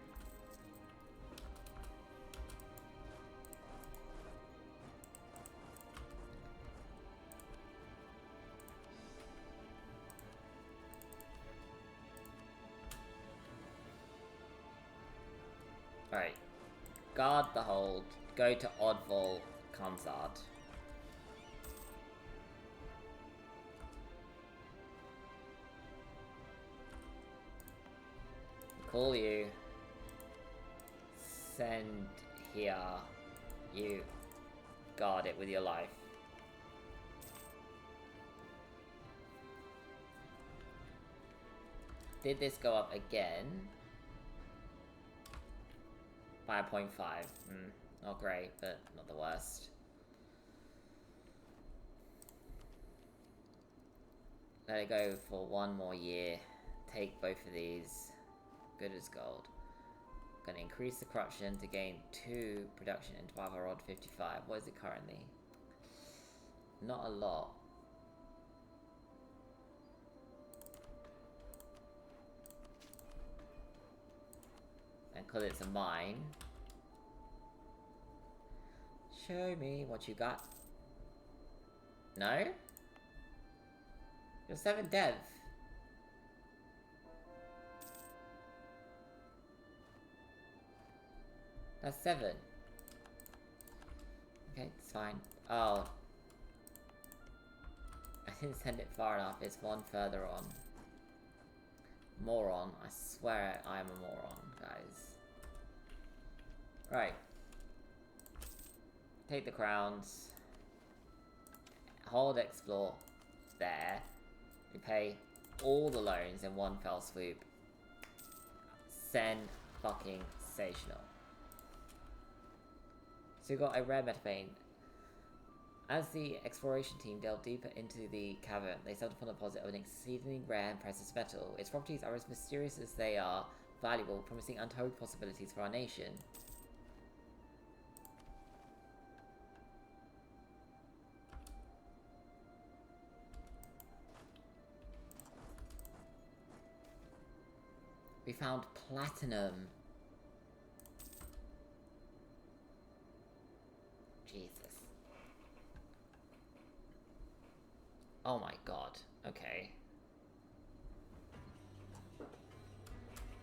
Alright. Guard the hold. Go to Odval, Kanzad. Call you. Send here. You guard it with your life. Did this go up again? By 0.5. Not great, but not the worst. Let it go for one more year. Take both of these. Good as gold. Gonna increase the corruption to gain 2 production into Rod 55. What is it currently? Not a lot. And because it's a mine. Show me what you got. No? You're 7 dev. That's 7. Okay, it's fine. Oh. I didn't send it far enough. It's one further on. Moron. I swear I am a moron, guys. Right. Take the crowns. Hold explore. There. Repay all the loans in one fell swoop. Sensational. So we got a rare metapane. As the exploration team delved deeper into the cavern, they stumbled upon a deposit of an exceedingly rare and precious metal. Its properties are as mysterious as they are valuable, promising untold possibilities for our nation. We found platinum. Jesus. Oh my god. Okay.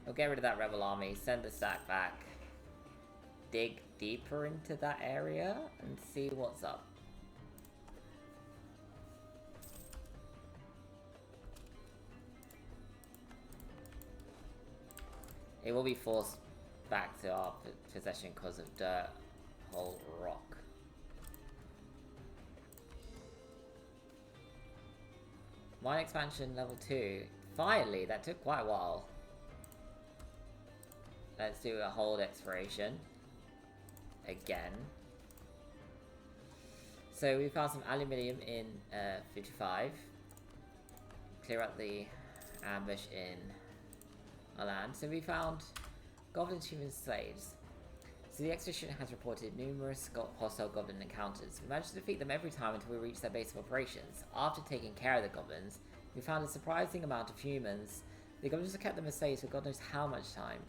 We'll get rid of that rebel army, send the stack back, dig deeper into that area, and see what's up. It will be forced back to our possession because of dirt whole rock. Mine expansion level 2. Finally, that took quite a while. Let's do a hold exploration. Again. So we found some aluminium in 55. Clear up the ambush in our land. So we found goblins, human slaves. So the expedition has reported numerous hostile goblin encounters. We managed to defeat them every time until we reached their base of operations. After taking care of the goblins, we found a surprising amount of humans. The goblins have kept them as slaves for God knows how much time.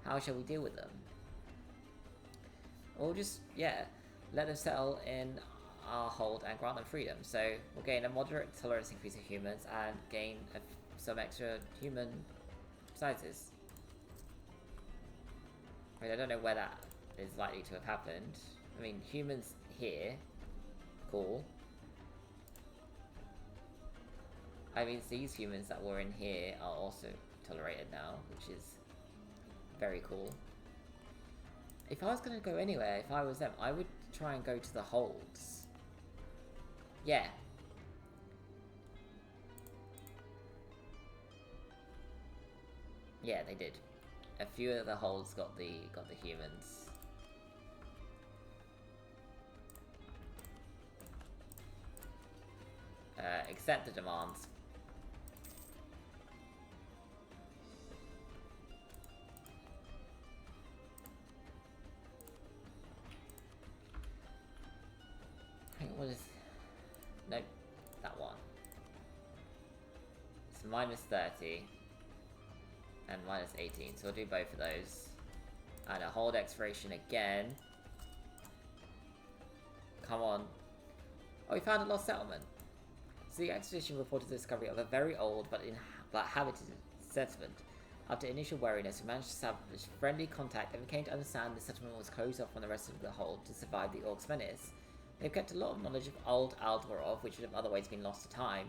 How shall we deal with them? Or just, yeah, let them settle in our hold and grant them freedom. So we'll gain a moderate tolerance increase of humans and gain some extra human sizes. I mean, I don't know where that is likely to have happened. I mean, humans here. Cool. I mean, these humans that were in here are also tolerated now, which is very cool. If I was going to go anywhere, if I was them, I would try and go to the holds. Yeah. Yeah, they did. A few of the holds got the humans. Accept the demands. What is... Nope, that one. It's minus 30 and minus 18, so we'll do both of those. And a hold expiration again. Come on. Oh, we found a lost settlement. So the expedition reported the discovery of a very old but inhabited settlement. After initial wariness, we managed to establish friendly contact and we came to understand the settlement was closed off from the rest of the hold to survive the Orcs' menace. They've kept a lot of knowledge of old Aldorov, which would have otherwise been lost to time.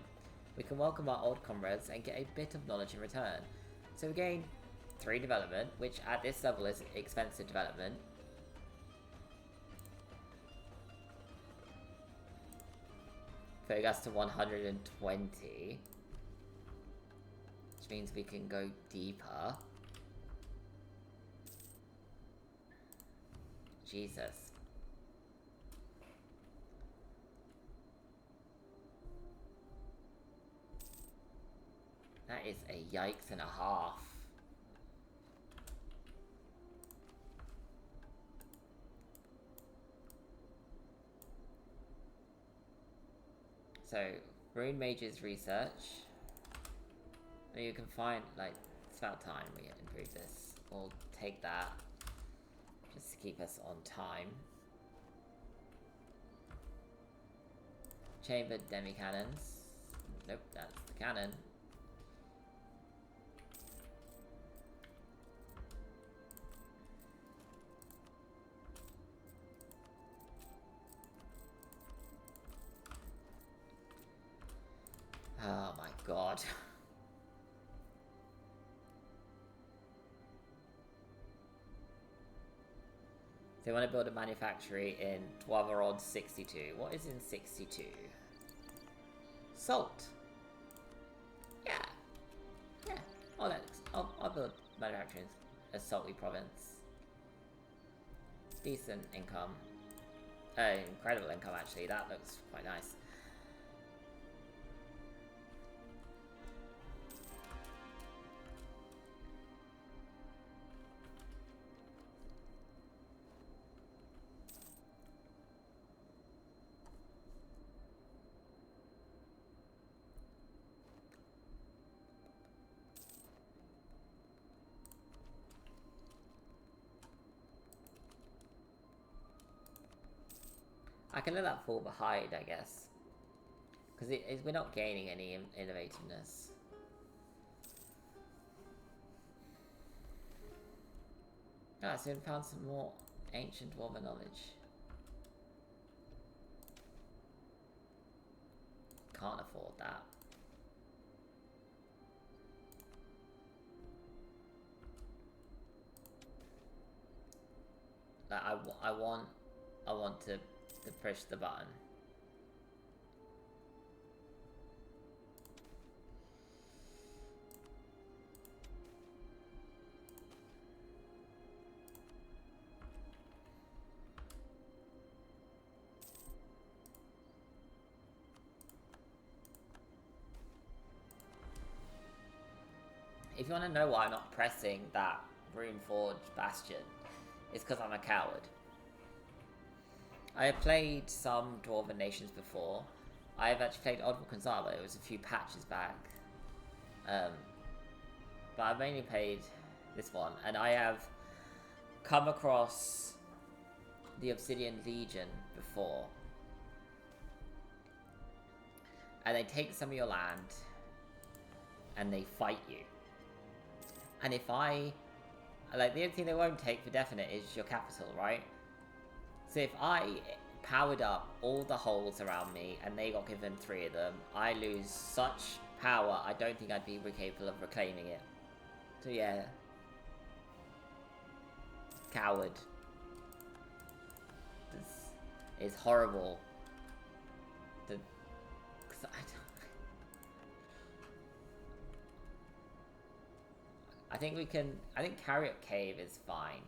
We can welcome our old comrades and get a bit of knowledge in return. So we gain 3 development, which at this level is expensive development. Putting us to 120. Which means we can go deeper. Jesus. That is a yikes and a half. So, Rune Mage's research. You can find, like, it's about time we improve this. We'll take that. Just to keep us on time. Chambered demi-cannons. Nope, that's the cannon. Oh my god. So they want to build a manufactory in Dwavarod 62. What is in 62? Salt. Yeah. Yeah. I'll build manufacturing a salty province. Decent income. Incredible income actually. That looks quite nice. I can let that fall behind, I guess. Because we're not gaining any innovativeness. Ah, so we found some more ancient Dwarven knowledge. Can't afford that. Like, I want I want to push the button. If you want to know why I'm not pressing that Runeforged Bastion, it's because I'm a coward. I have played some Dwarven Nations before. I have actually played Odval Kanzad, but it was a few patches back. But I've mainly played this one, and I have come across the Obsidian Legion before. And they take some of your land, and they fight you. And if I... Like, the only thing they won't take for definite is your capital, right? So if I powered up all the holes around me, and they got given 3 of them, I lose such power, I don't think I'd be capable of reclaiming it. So yeah. Coward. This is horrible. I think we can... I think Carriot Cave is fine.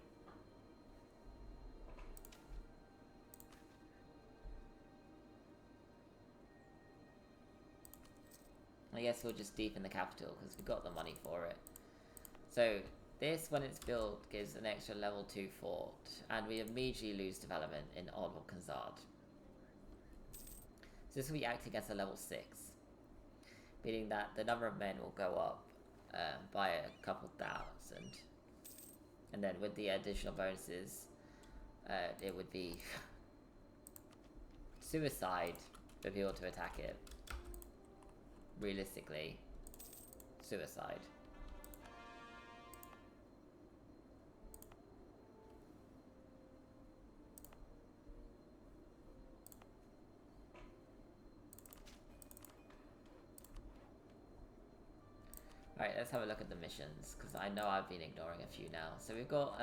I guess we'll just deepen the capital because we've got the money for it. So this, when it's built, gives an extra level 2 fort, and we immediately lose development in Odval Kanzad. So this will be acting as a level 6, meaning that the number of men will go up by a couple thousand, and then with the additional bonuses, it would be suicide for people to attack it. Realistically, suicide. Alright, let's have a look at the missions, because I know I've been ignoring a few now. So we've got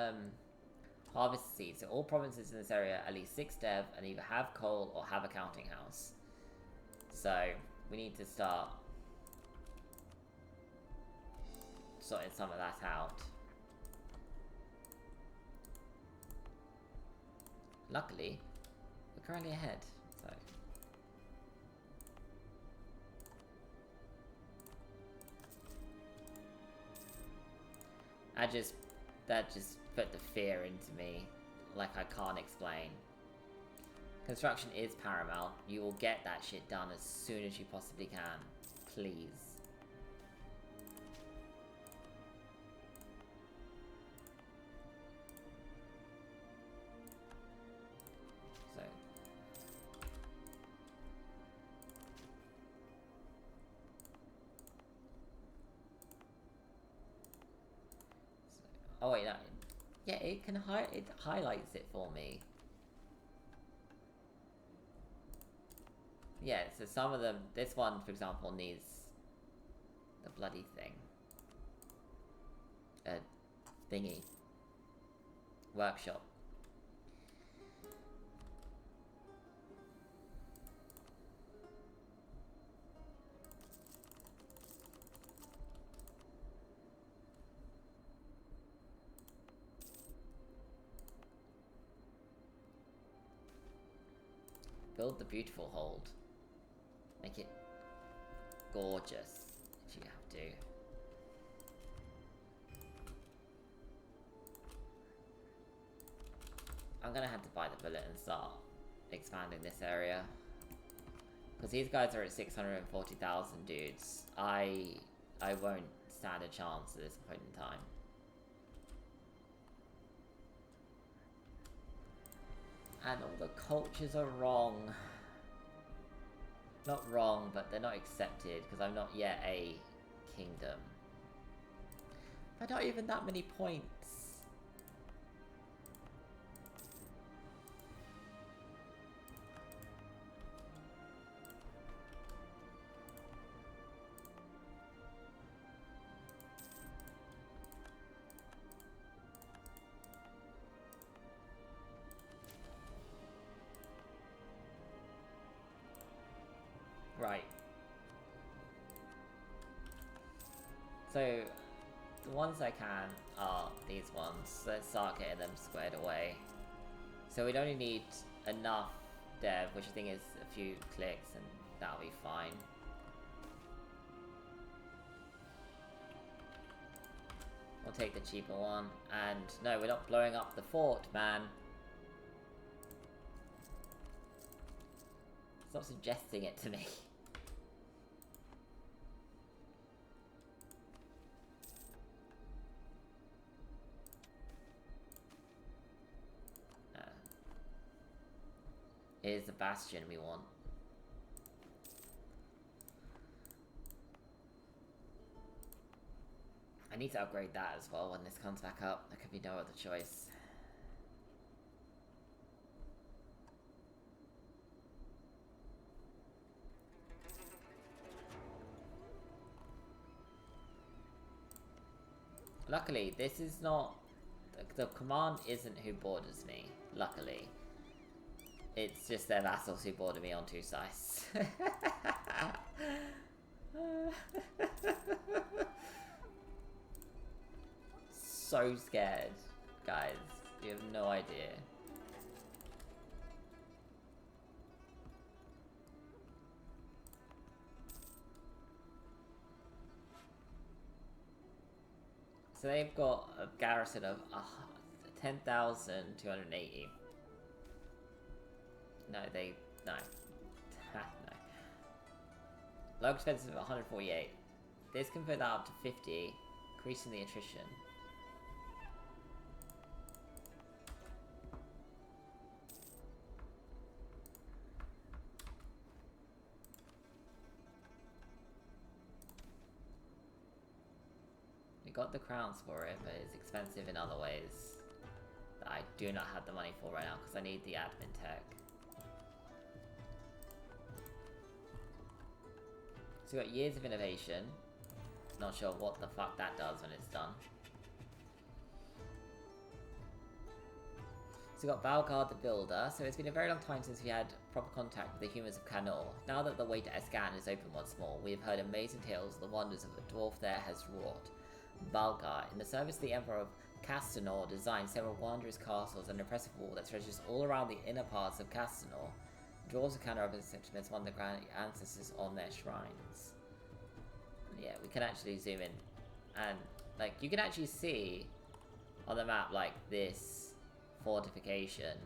Harvest Seeds. So all provinces in this area at least 6 dev and either have coal or have a counting house. So we need to start sorting some of that out. Luckily, we're currently ahead, so... That just put the fear into me, like I can't explain. Construction is paramount. You will get that shit done as soon as you possibly can. Please. Oh wait, no. Yeah, it can it highlights it for me. Yeah, so some of them, this one, for example, needs the bloody thing. Thingy. Workshop. Build the beautiful hold. Make it gorgeous, if you have to. I'm gonna have to bite the bullet and start expanding this area. Because these guys are at 640,000 dudes. I won't stand a chance at this point in time. And all the cultures are wrong. Not wrong, but they're not accepted because I'm not yet a kingdom. But not even that many points. So, the ones I can are these ones. Let's start getting them squared away. So we'd only need enough dev, which I think is a few clicks, and that'll be fine. We'll take the cheaper one. And no, we're not blowing up the fort, man. Stop suggesting it to me. Here's the bastion we want. I need to upgrade that as well when this comes back up. There could be no other choice. Luckily, this is not... The command isn't who borders me, luckily. It's just their vassals who border me on 2 sides. So scared, guys. You have no idea. So they've got a garrison of 10,280. No, no. No. Low expenses of 148. This can put that up to 50, increasing the attrition. We got the crowns for it, but it's expensive in other ways that I do not have the money for right now because I need the admin tech. So we got years of innovation. Not sure what the fuck that does when it's done. So we got Valgard the Builder. So it's been a very long time since we had proper contact with the humans of Canor. Now that the way to Escan is open once more, we have heard amazing tales of the wonders of the dwarf there has wrought. Valgar, in the service of the Emperor of Castanor, designed several wondrous castles and an impressive wall that stretches all around the inner parts of Castanor. The dwarves of Canor have been one of the grand ancestors on their shrines. And yeah, we can actually zoom in, and like you can actually see on the map like this fortification.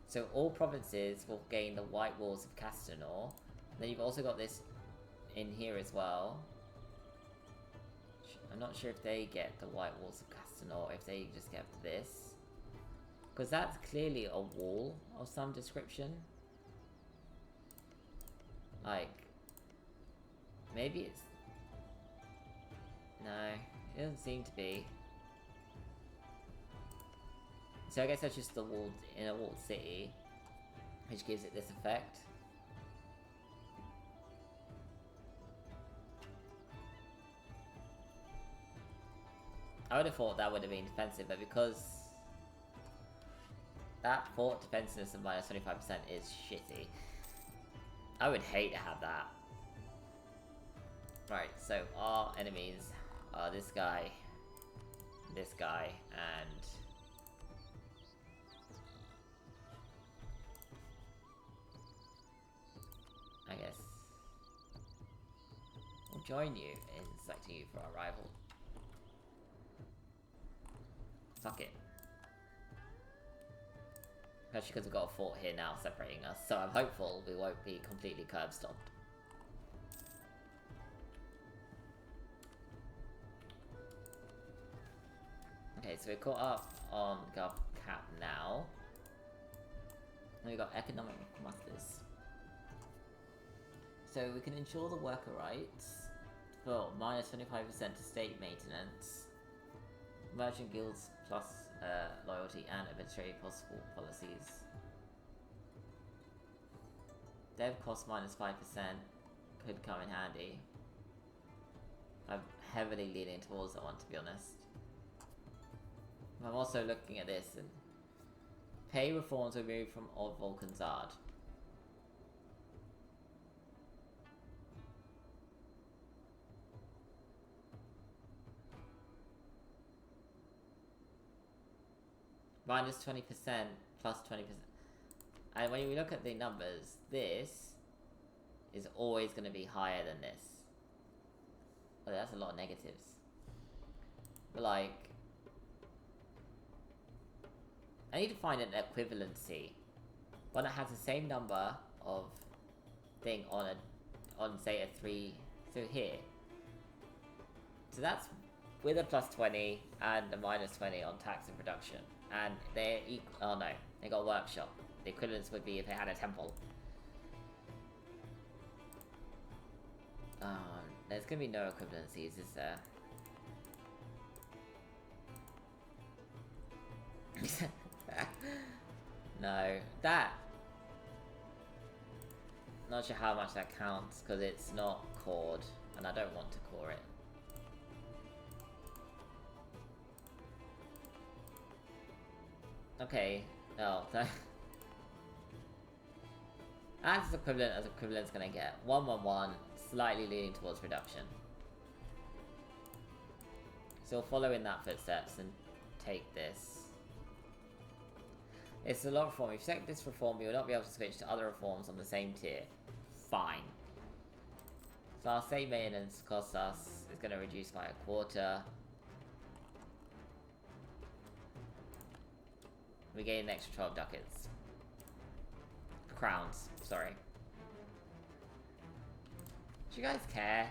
So all provinces will gain the white walls of Castanor. And then you've also got this in here as well. I'm not sure if they get the white walls of Castanor, or if they just get this. Because that's clearly a wall of some description. Like, maybe it's... No, it doesn't seem to be. So I guess that's just the walled, in a walled city, which gives it this effect. I would have thought that would have been defensive, but because that fort defensiveness of minus 25% is shitty, I would hate to have that. Right, so our enemies are this guy, and I guess we'll join you in selecting you for our rival. Fuck it. Especially because we've got a fort here now separating us, so I'm hopeful we won't be completely curb stomped. Okay, so we're caught up on Gov Cap now. And we've got economic masters. So we can ensure the worker rights for minus 25% to state maintenance, merchant guilds plus loyalty and administrative possible policies. Dev cost minus 5% could come in handy. I'm heavily leaning towards that one, to be honest. I'm also looking at this, and pay reforms were moved from Odval Kanzad. minus 20%, plus 20%. And when we look at the numbers, this is always going to be higher than this. Oh, that's a lot of negatives. But like, I need to find an equivalency. One that has the same number of thing on say a 3. So here. So that's with a plus 20 and a minus 20 on tax and production. And they're equal. Oh no, they got a workshop. The equivalence would be if they had a temple. There's gonna be no equivalencies, is there? No, that. Not sure how much that counts because it's not cored, and I don't want to core it. Okay. Oh, that's equivalent as equivalent's gonna get. 111, slightly leaning towards reduction. So we'll follow in that footsteps and take this. It's a lot of reform. If you select this reform, you will not be able to switch to other reforms on the same tier. Fine. So our same maintenance costs us is going to reduce by 1/4. We gain an extra 12 ducats. Crowns, sorry. Do you guys care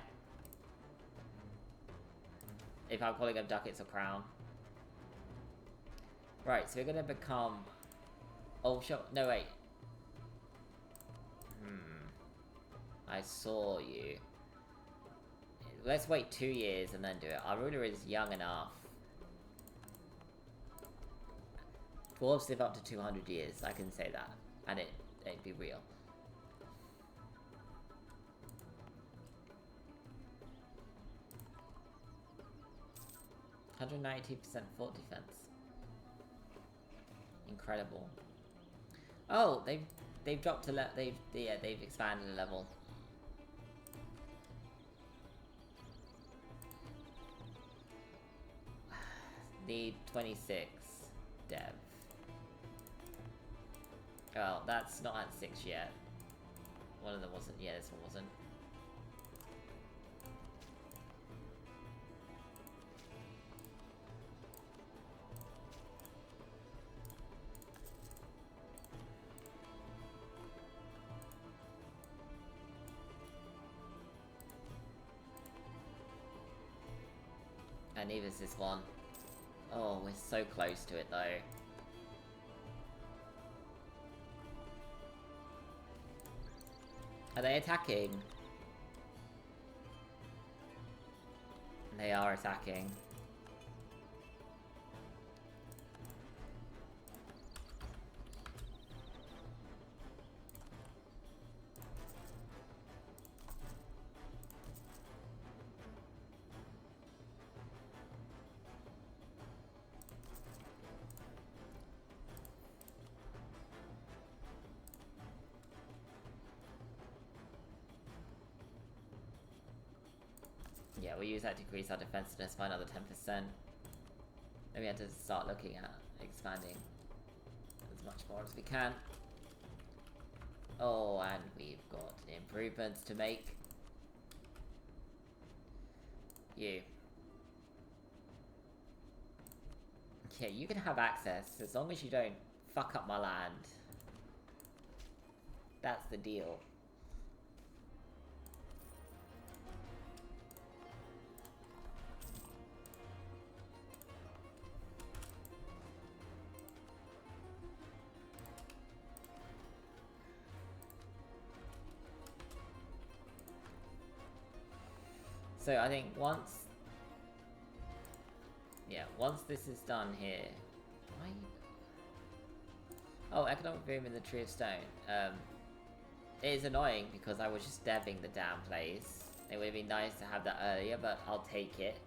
if I'm calling them ducats or crown? Right, so we're gonna become... Oh, sure. No, wait. I saw you. Let's wait 2 years and then do it. Our ruler is young enough. Dwarves live up to 200 years, I can say that. And it'd be real. %192% fort defense. Incredible. Oh, they've dropped to they've expanded a level. Need 26 dev. Well, that's not at 6 yet. One of them wasn't. Yeah, this one wasn't. And neither is this one. Oh, we're so close to it though. Are they attacking? They are attacking. Yeah, we'll use that to increase our defensiveness by another 10%. Then we have to start looking at expanding as much more as we can. Oh, and we've got improvements to make. You. Yeah, you can have access as long as you don't fuck up my land. That's the deal. So I think once this is done here, why? Oh, economic boom in the Tree of Stone. It is annoying because I was just deving the damn place. It would have been nice to have that earlier, but I'll take it.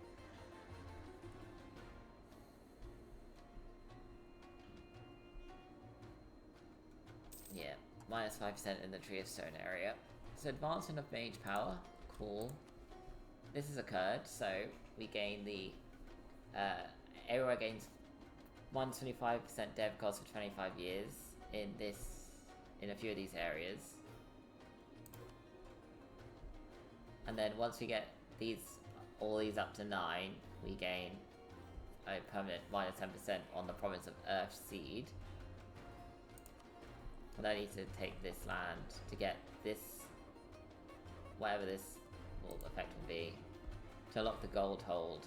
Yeah, minus 5% in the Tree of Stone area. So advancement of mage power, cool. This has occurred, so we gain the everywhere gains 125% dev cost for 25 years in a few of these areas. And then once we get all these up to 9, we gain a permanent minus 10% on the province of Earthseed. And I need to take this land to get this, whatever this effect will be, to unlock the gold hold.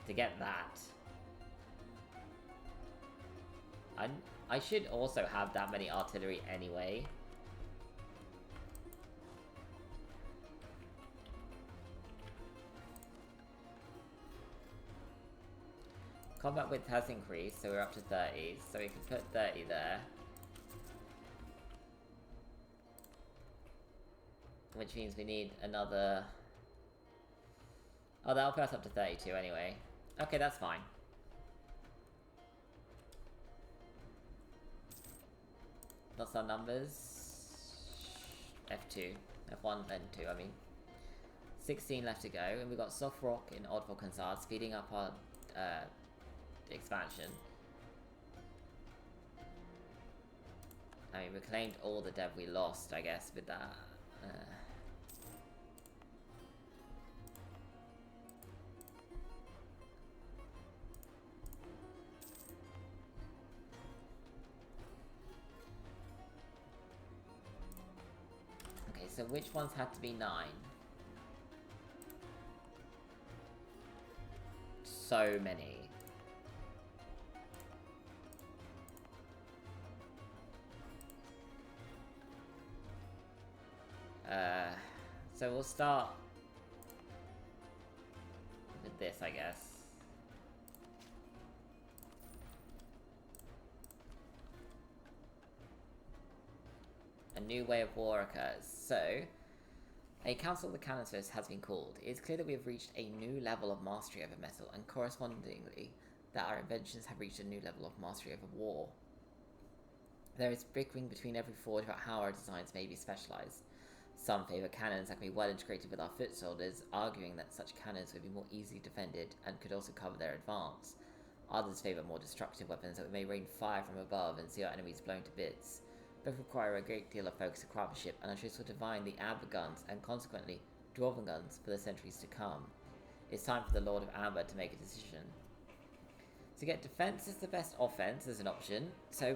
To get that, I should also have that many artillery anyway. Combat width has increased, so we're up to 30, so we can put 30 there. Which means we need another... Oh, that'll put us up to 32 anyway. Okay, that's fine. That's our numbers. F2. F1, then 2, I mean. 16 left to go, and we've got Soft Rock in Odval Kanzad, speeding up our expansion. I mean, we claimed all the dev we lost, I guess, with that. Okay, so which ones had to be 9? So many. So we'll start with this, I guess. A new way of war occurs. So, a Council of the Canonist has been called. It is clear that we have reached a new level of mastery over metal, and correspondingly, that our inventions have reached a new level of mastery over war. There is bickering between every forge about how our designs may be specialized. Some favour cannons that can be well integrated with our foot soldiers, arguing that such cannons would be more easily defended and could also cover their advance. Others favour more destructive weapons that may rain fire from above and see our enemies blown to bits. Both require a great deal of focus and craftsmanship, and are choice for divine the Amber guns and consequently Dwarven guns for the centuries to come. It's time for the Lord of Amber to make a decision. To get defense is the best offense as an option, so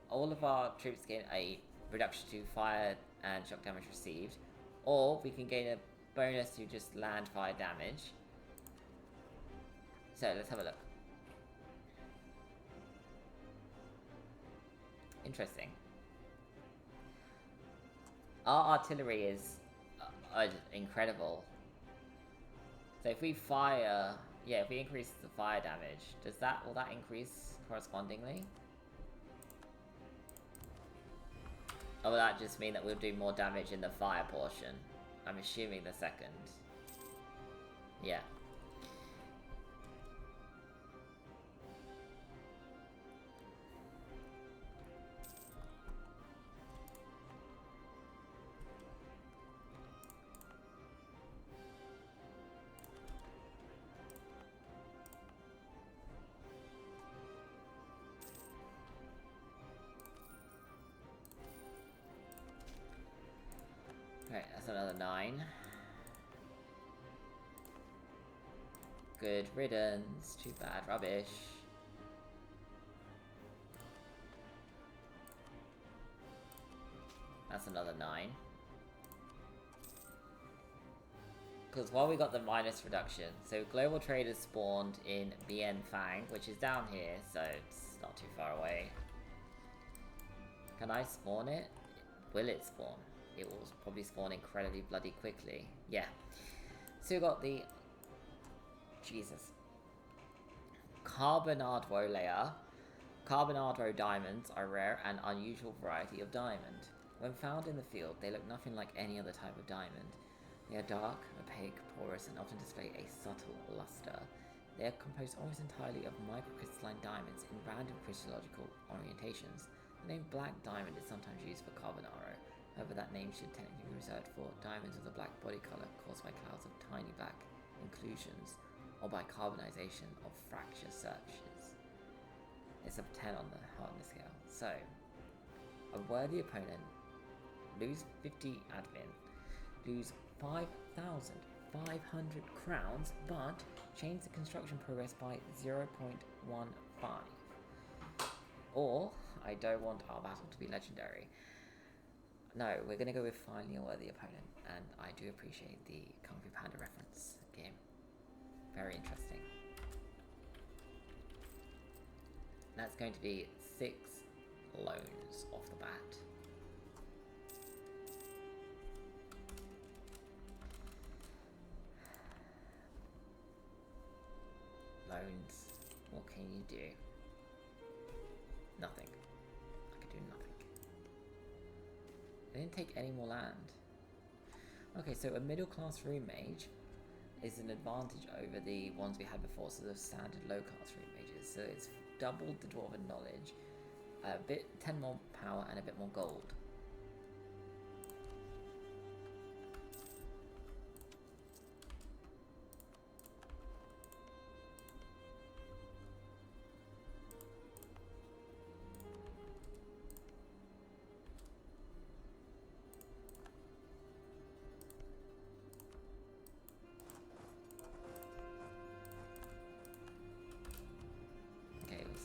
all of our troops gain a reduction to fire and shock damage received, or we can gain a bonus to just land fire damage. So let's have a look. Interesting. Our artillery is incredible. So if we fire, if we increase the fire damage, will that increase correspondingly? Or will that just mean that we'll do more damage in the fire portion? I'm assuming the second. Yeah. Right, that's another 9. Good riddance. Too bad. Rubbish. That's another 9. Because while we got the minus reduction, so global trade is spawned in Bien Fang, which is down here, so it's not too far away. Can I spawn it? Will it spawn? It will probably spawn incredibly bloody quickly. Yeah. So we got the... Jesus. Carbonado layer. Carbonado diamonds are a rare and unusual variety of diamond. When found in the field, they look nothing like any other type of diamond. They are dark, opaque, porous, and often display a subtle luster. They are composed almost entirely of microcrystalline diamonds in random crystallological orientations. The name black diamond is sometimes used for carbonaro. However, that name should technically be reserved for diamonds with a black body colour caused by clouds of tiny black inclusions, or by carbonization of fracture searches. It's a 10 on the hardness scale. So, a worthy opponent, lose 50 admin, lose 5,500 crowns, but change the construction progress by 0.15. Or, I don't want our battle to be legendary. No, we're going to go with finally a worthy opponent, and I do appreciate the Kung Fu Panda reference game. Very interesting. That's going to be 6 loans off the bat. Loans, what can you do? Nothing. I could do nothing. I didn't take any more land. Okay, so a middle class rune mage is an advantage over the ones we had before, so the standard low class rune mages. So it's doubled the dwarven knowledge, 10 more power and a bit more gold.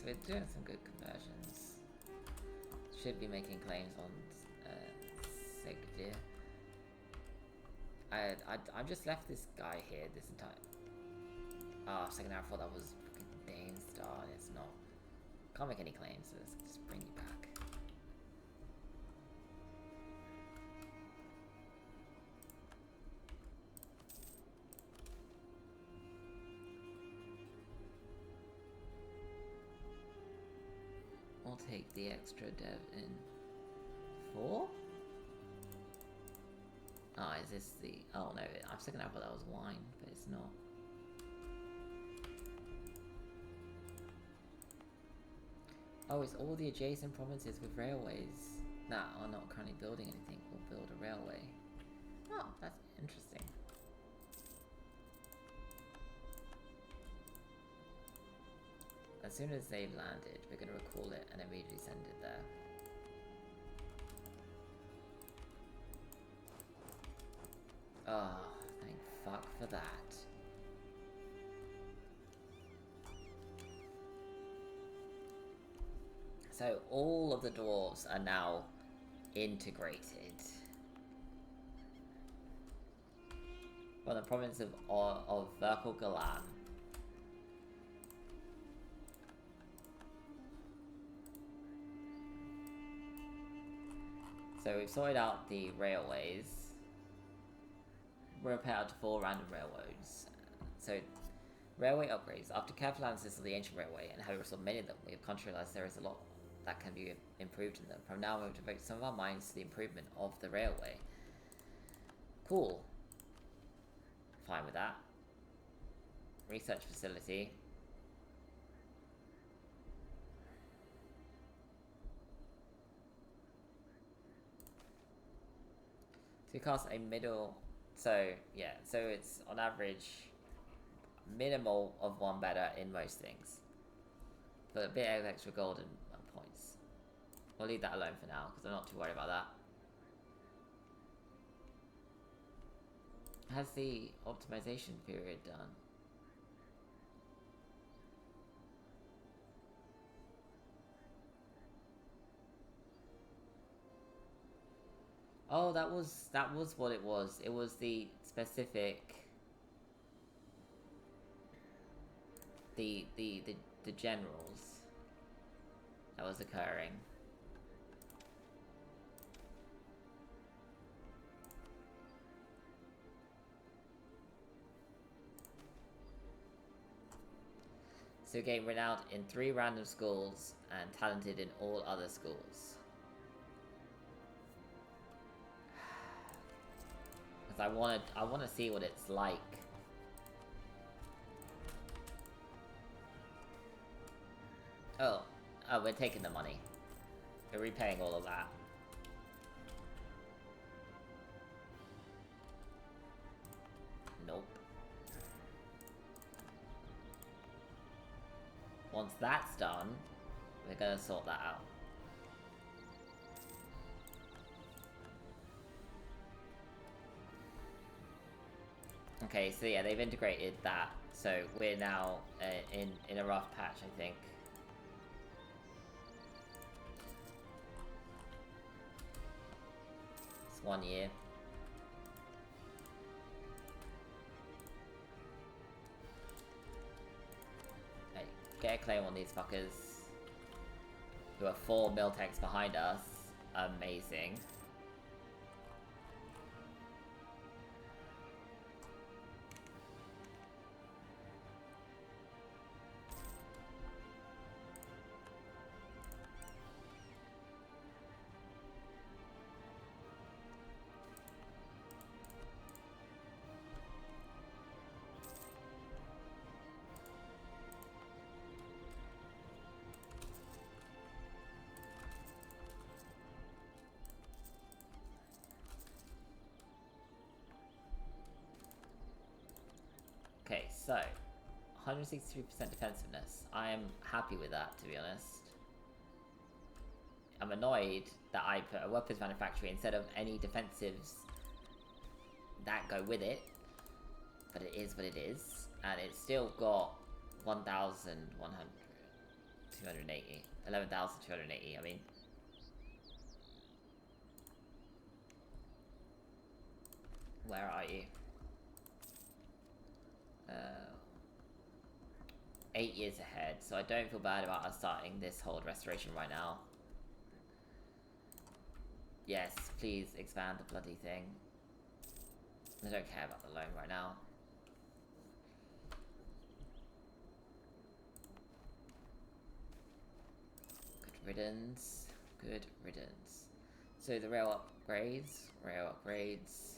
We're doing some good conversions. Should be making claims on Segdir. I just left this guy here this entire... Ah, second hour, I thought that was fucking Dane Star, and it's not. Can't make any claims, so let's just bring you back. I'll take the extra dev in 4? Oh, is this the... Oh no, I'm second I thought that was wine, but it's not. Oh, it's all the adjacent provinces with railways that are not currently building anything will build a railway. Oh, that's interesting. As soon as they've landed, we're going to recall it and immediately send it there. Oh, thank fuck for that. So all of the dwarves are now integrated. From the province of Verkal Galan. So we've sorted out the railways. We're pay out to 4 random railroads. So, railway upgrades. After careful analysis of the ancient railway and having resolved many of them, we have come to realize there is a lot that can be improved in them. From now on, we will devote some of our minds to the improvement of the railway. Cool. Fine with that. Research facility. To cast a middle... So, yeah. So it's on average minimal of 1 better in most things. But a bit of extra gold and points. We'll leave that alone for now, because I'm not too worried about that. Has the optimization period done? Oh, that was what it was. It was the specific... The generals that was occurring. So gain renowned in 3 random schools and talented in all other schools. Because I wanna see what it's like. Oh, we're taking the money. We're repaying all of that. Nope. once that's done, we're gonna sort that out. Okay, so yeah, they've integrated that, so we're now in a rough patch, I think. It's 1 year. Hey, get a claim on these fuckers. Who are 4 Miltex behind us. Amazing. Okay, so 163% defensiveness. I am happy with that, to be honest. I'm annoyed that I put a weapons manufacturer instead of any defensives that go with it. But it is what it is. And it's still got 1,100... 280. 11,280, I mean. Where are you? 8 years ahead, so I don't feel bad about us starting this hold restoration right now. Yes, please expand the bloody thing. I don't care about the loan right now. Good riddance. Good riddance. So the rail upgrades. Rail upgrades.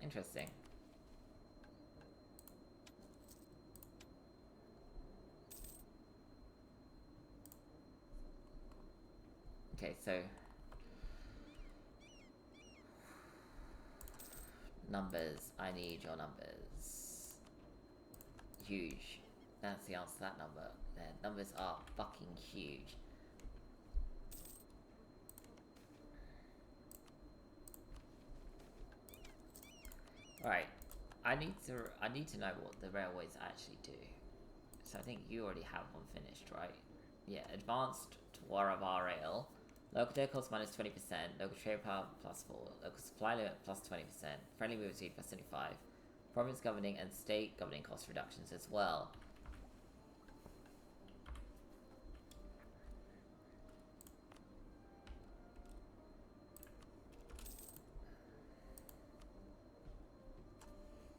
Interesting. Okay, so numbers. I need your numbers. Huge. That's the answer to that number. Their numbers are fucking huge. Right. I need to know what the railways actually do. So I think you already have one finished, right? Yeah, advanced Twaravar Rail. Local day cost minus 20%, local trade power plus 4, local supply limit plus 20%, friendly movement speed plus 25, province governing and state governing cost reductions as well.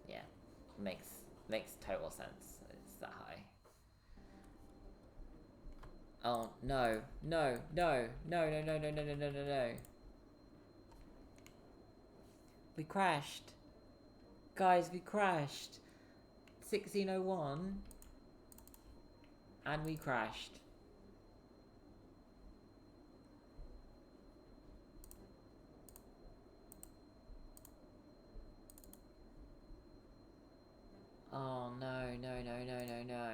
Yeah, makes total sense. It's that high. Oh no, no, no, no, no, no, no, no, no, no, no, no. We crashed. Guys, we crashed. 1601. And we crashed. Oh no, no, no, no, no, no.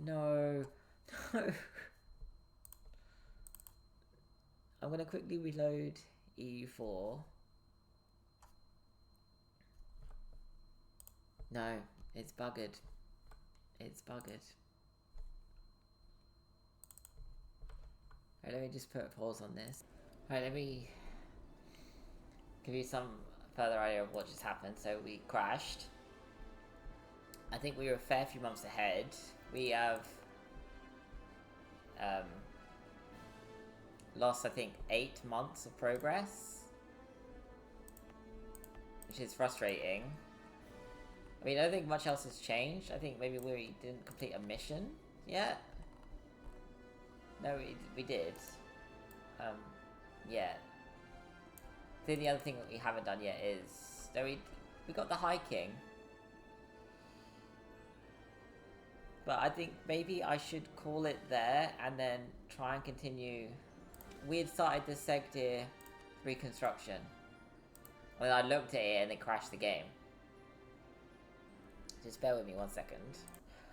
No. No. I'm gonna quickly reload EU4. No, it's buggered. It's buggered. Right, let me just put a pause on this. Right, let me give you some further idea of what just happened. So we crashed. I think we were a fair few months ahead. We have lost, I think, 8 months of progress, which is frustrating. I mean, I don't think much else has changed. I think maybe we didn't complete a mission yet. No, we did. Yeah. I think the other thing that we haven't done yet is... So we got the hiking. But I think maybe I should call it there and then try and continue. We had started the Segdir reconstruction. When I looked at it and it crashed the game. Just bear with me 1 second.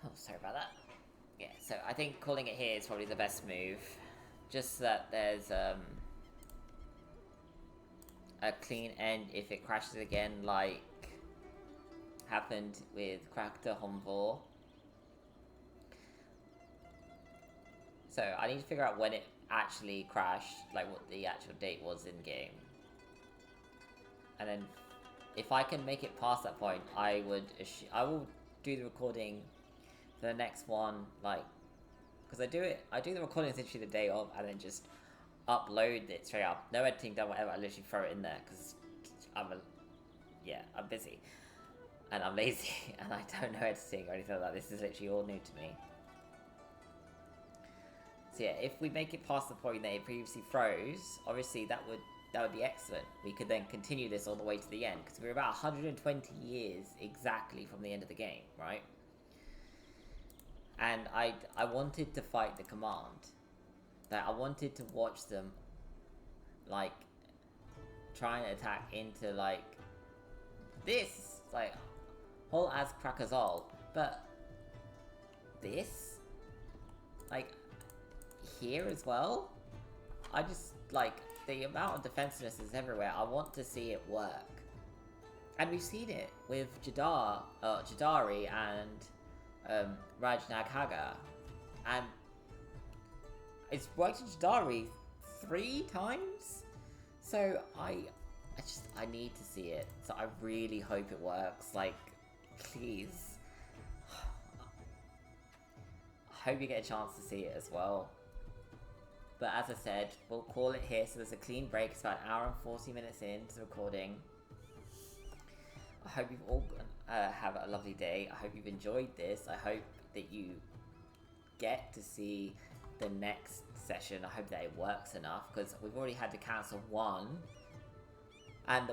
Oh, sorry about that. Yeah, so I think calling it here is probably the best move. Just so that there's a clean end if it crashes again, like happened with Crackter Honvor. So I need to figure out when it actually crashed, like what the actual date was in game. And then if I can make it past that point, I will do the recording for the next one, like, because I do the recording essentially the day of, and then just upload it straight up. No editing done, whatever. I literally throw it in there because I'm busy and I'm lazy and I don't know editing or anything like that. This is literally all new to me. So yeah, if we make it past the point that it previously froze, obviously that would be excellent. We could then continue this all the way to the end, because we're about 120 years exactly from the end of the game, right? And I wanted to fight the command. Like, I wanted to watch them, like, try and attack into, like, this, like, whole as Krakazol, but this, like, here as well. I just, like, the amount of defensiveness is everywhere. I want to see it work. And we've seen it with Jadari and Rajnaghaga. And it's worked in Jadari 3 times? So I need to see it. So I really hope it works. Like, please. I hope you get a chance to see it as well. But as I said, we'll call it here, so there's a clean break. It's about 1 hour and 40 minutes into the recording. I hope you've all have a lovely day. I hope you've enjoyed this. I hope that you get to see the next session. I hope that it works enough, because we've already had to cancel one. And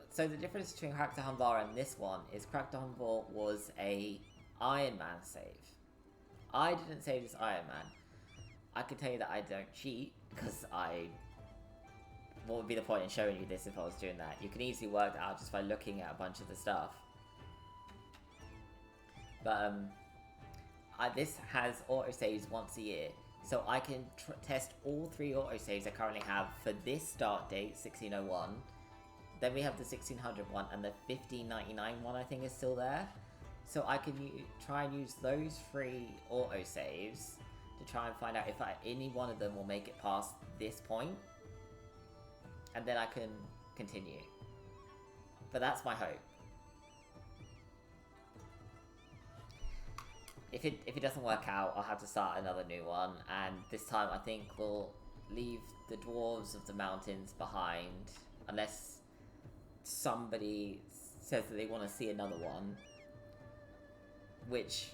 so the difference between Crackter Honvar and this one is Crackter Honvar was a Ironman save. I didn't save this Ironman. I can tell you that I don't cheat, because what would be the point in showing you this if I was doing that? You can easily work that out just by looking at a bunch of the stuff. But, this has autosaves once a year, so I can test all 3 autosaves I currently have for this start date, 1601. Then we have the 1600 one, and the 1599 one I think is still there. So I can try and use those 3 autosaves to try and find out if any one of them will make it past this point, and then I can continue. But that's my hope. If it doesn't work out, I'll have to start another new one, and this time I think we'll leave the Dwarves of the Mountains behind, unless somebody says that they want to see another one, which,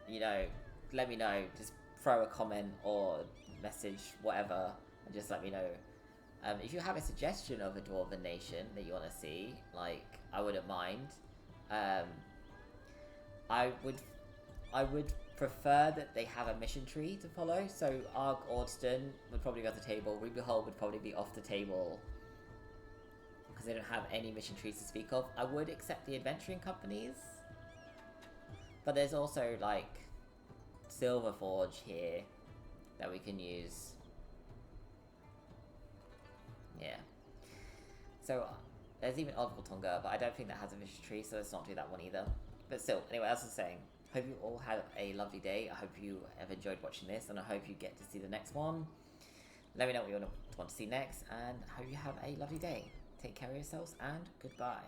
you know, let me know. Just throw a comment or message, whatever, and just let me know. If you have a suggestion of a Dwarven nation that you want to see, like, I wouldn't mind. I would prefer that they have a mission tree to follow. So Arg Ordston would probably be off the table. Rebehold would probably be off the table, because they don't have any mission trees to speak of. I would accept the adventuring companies, but there's also, like, Silverforge here that we can use. Yeah. So there's even Odval Tonga, but I don't think that has a mission tree, so let's not do that one either. But still, anyway, as I was saying, hope you all had a lovely day. I hope you have enjoyed watching this, and I hope you get to see the next one. Let me know what you want to see next, and I hope you have a lovely day. Take care of yourselves, and goodbye.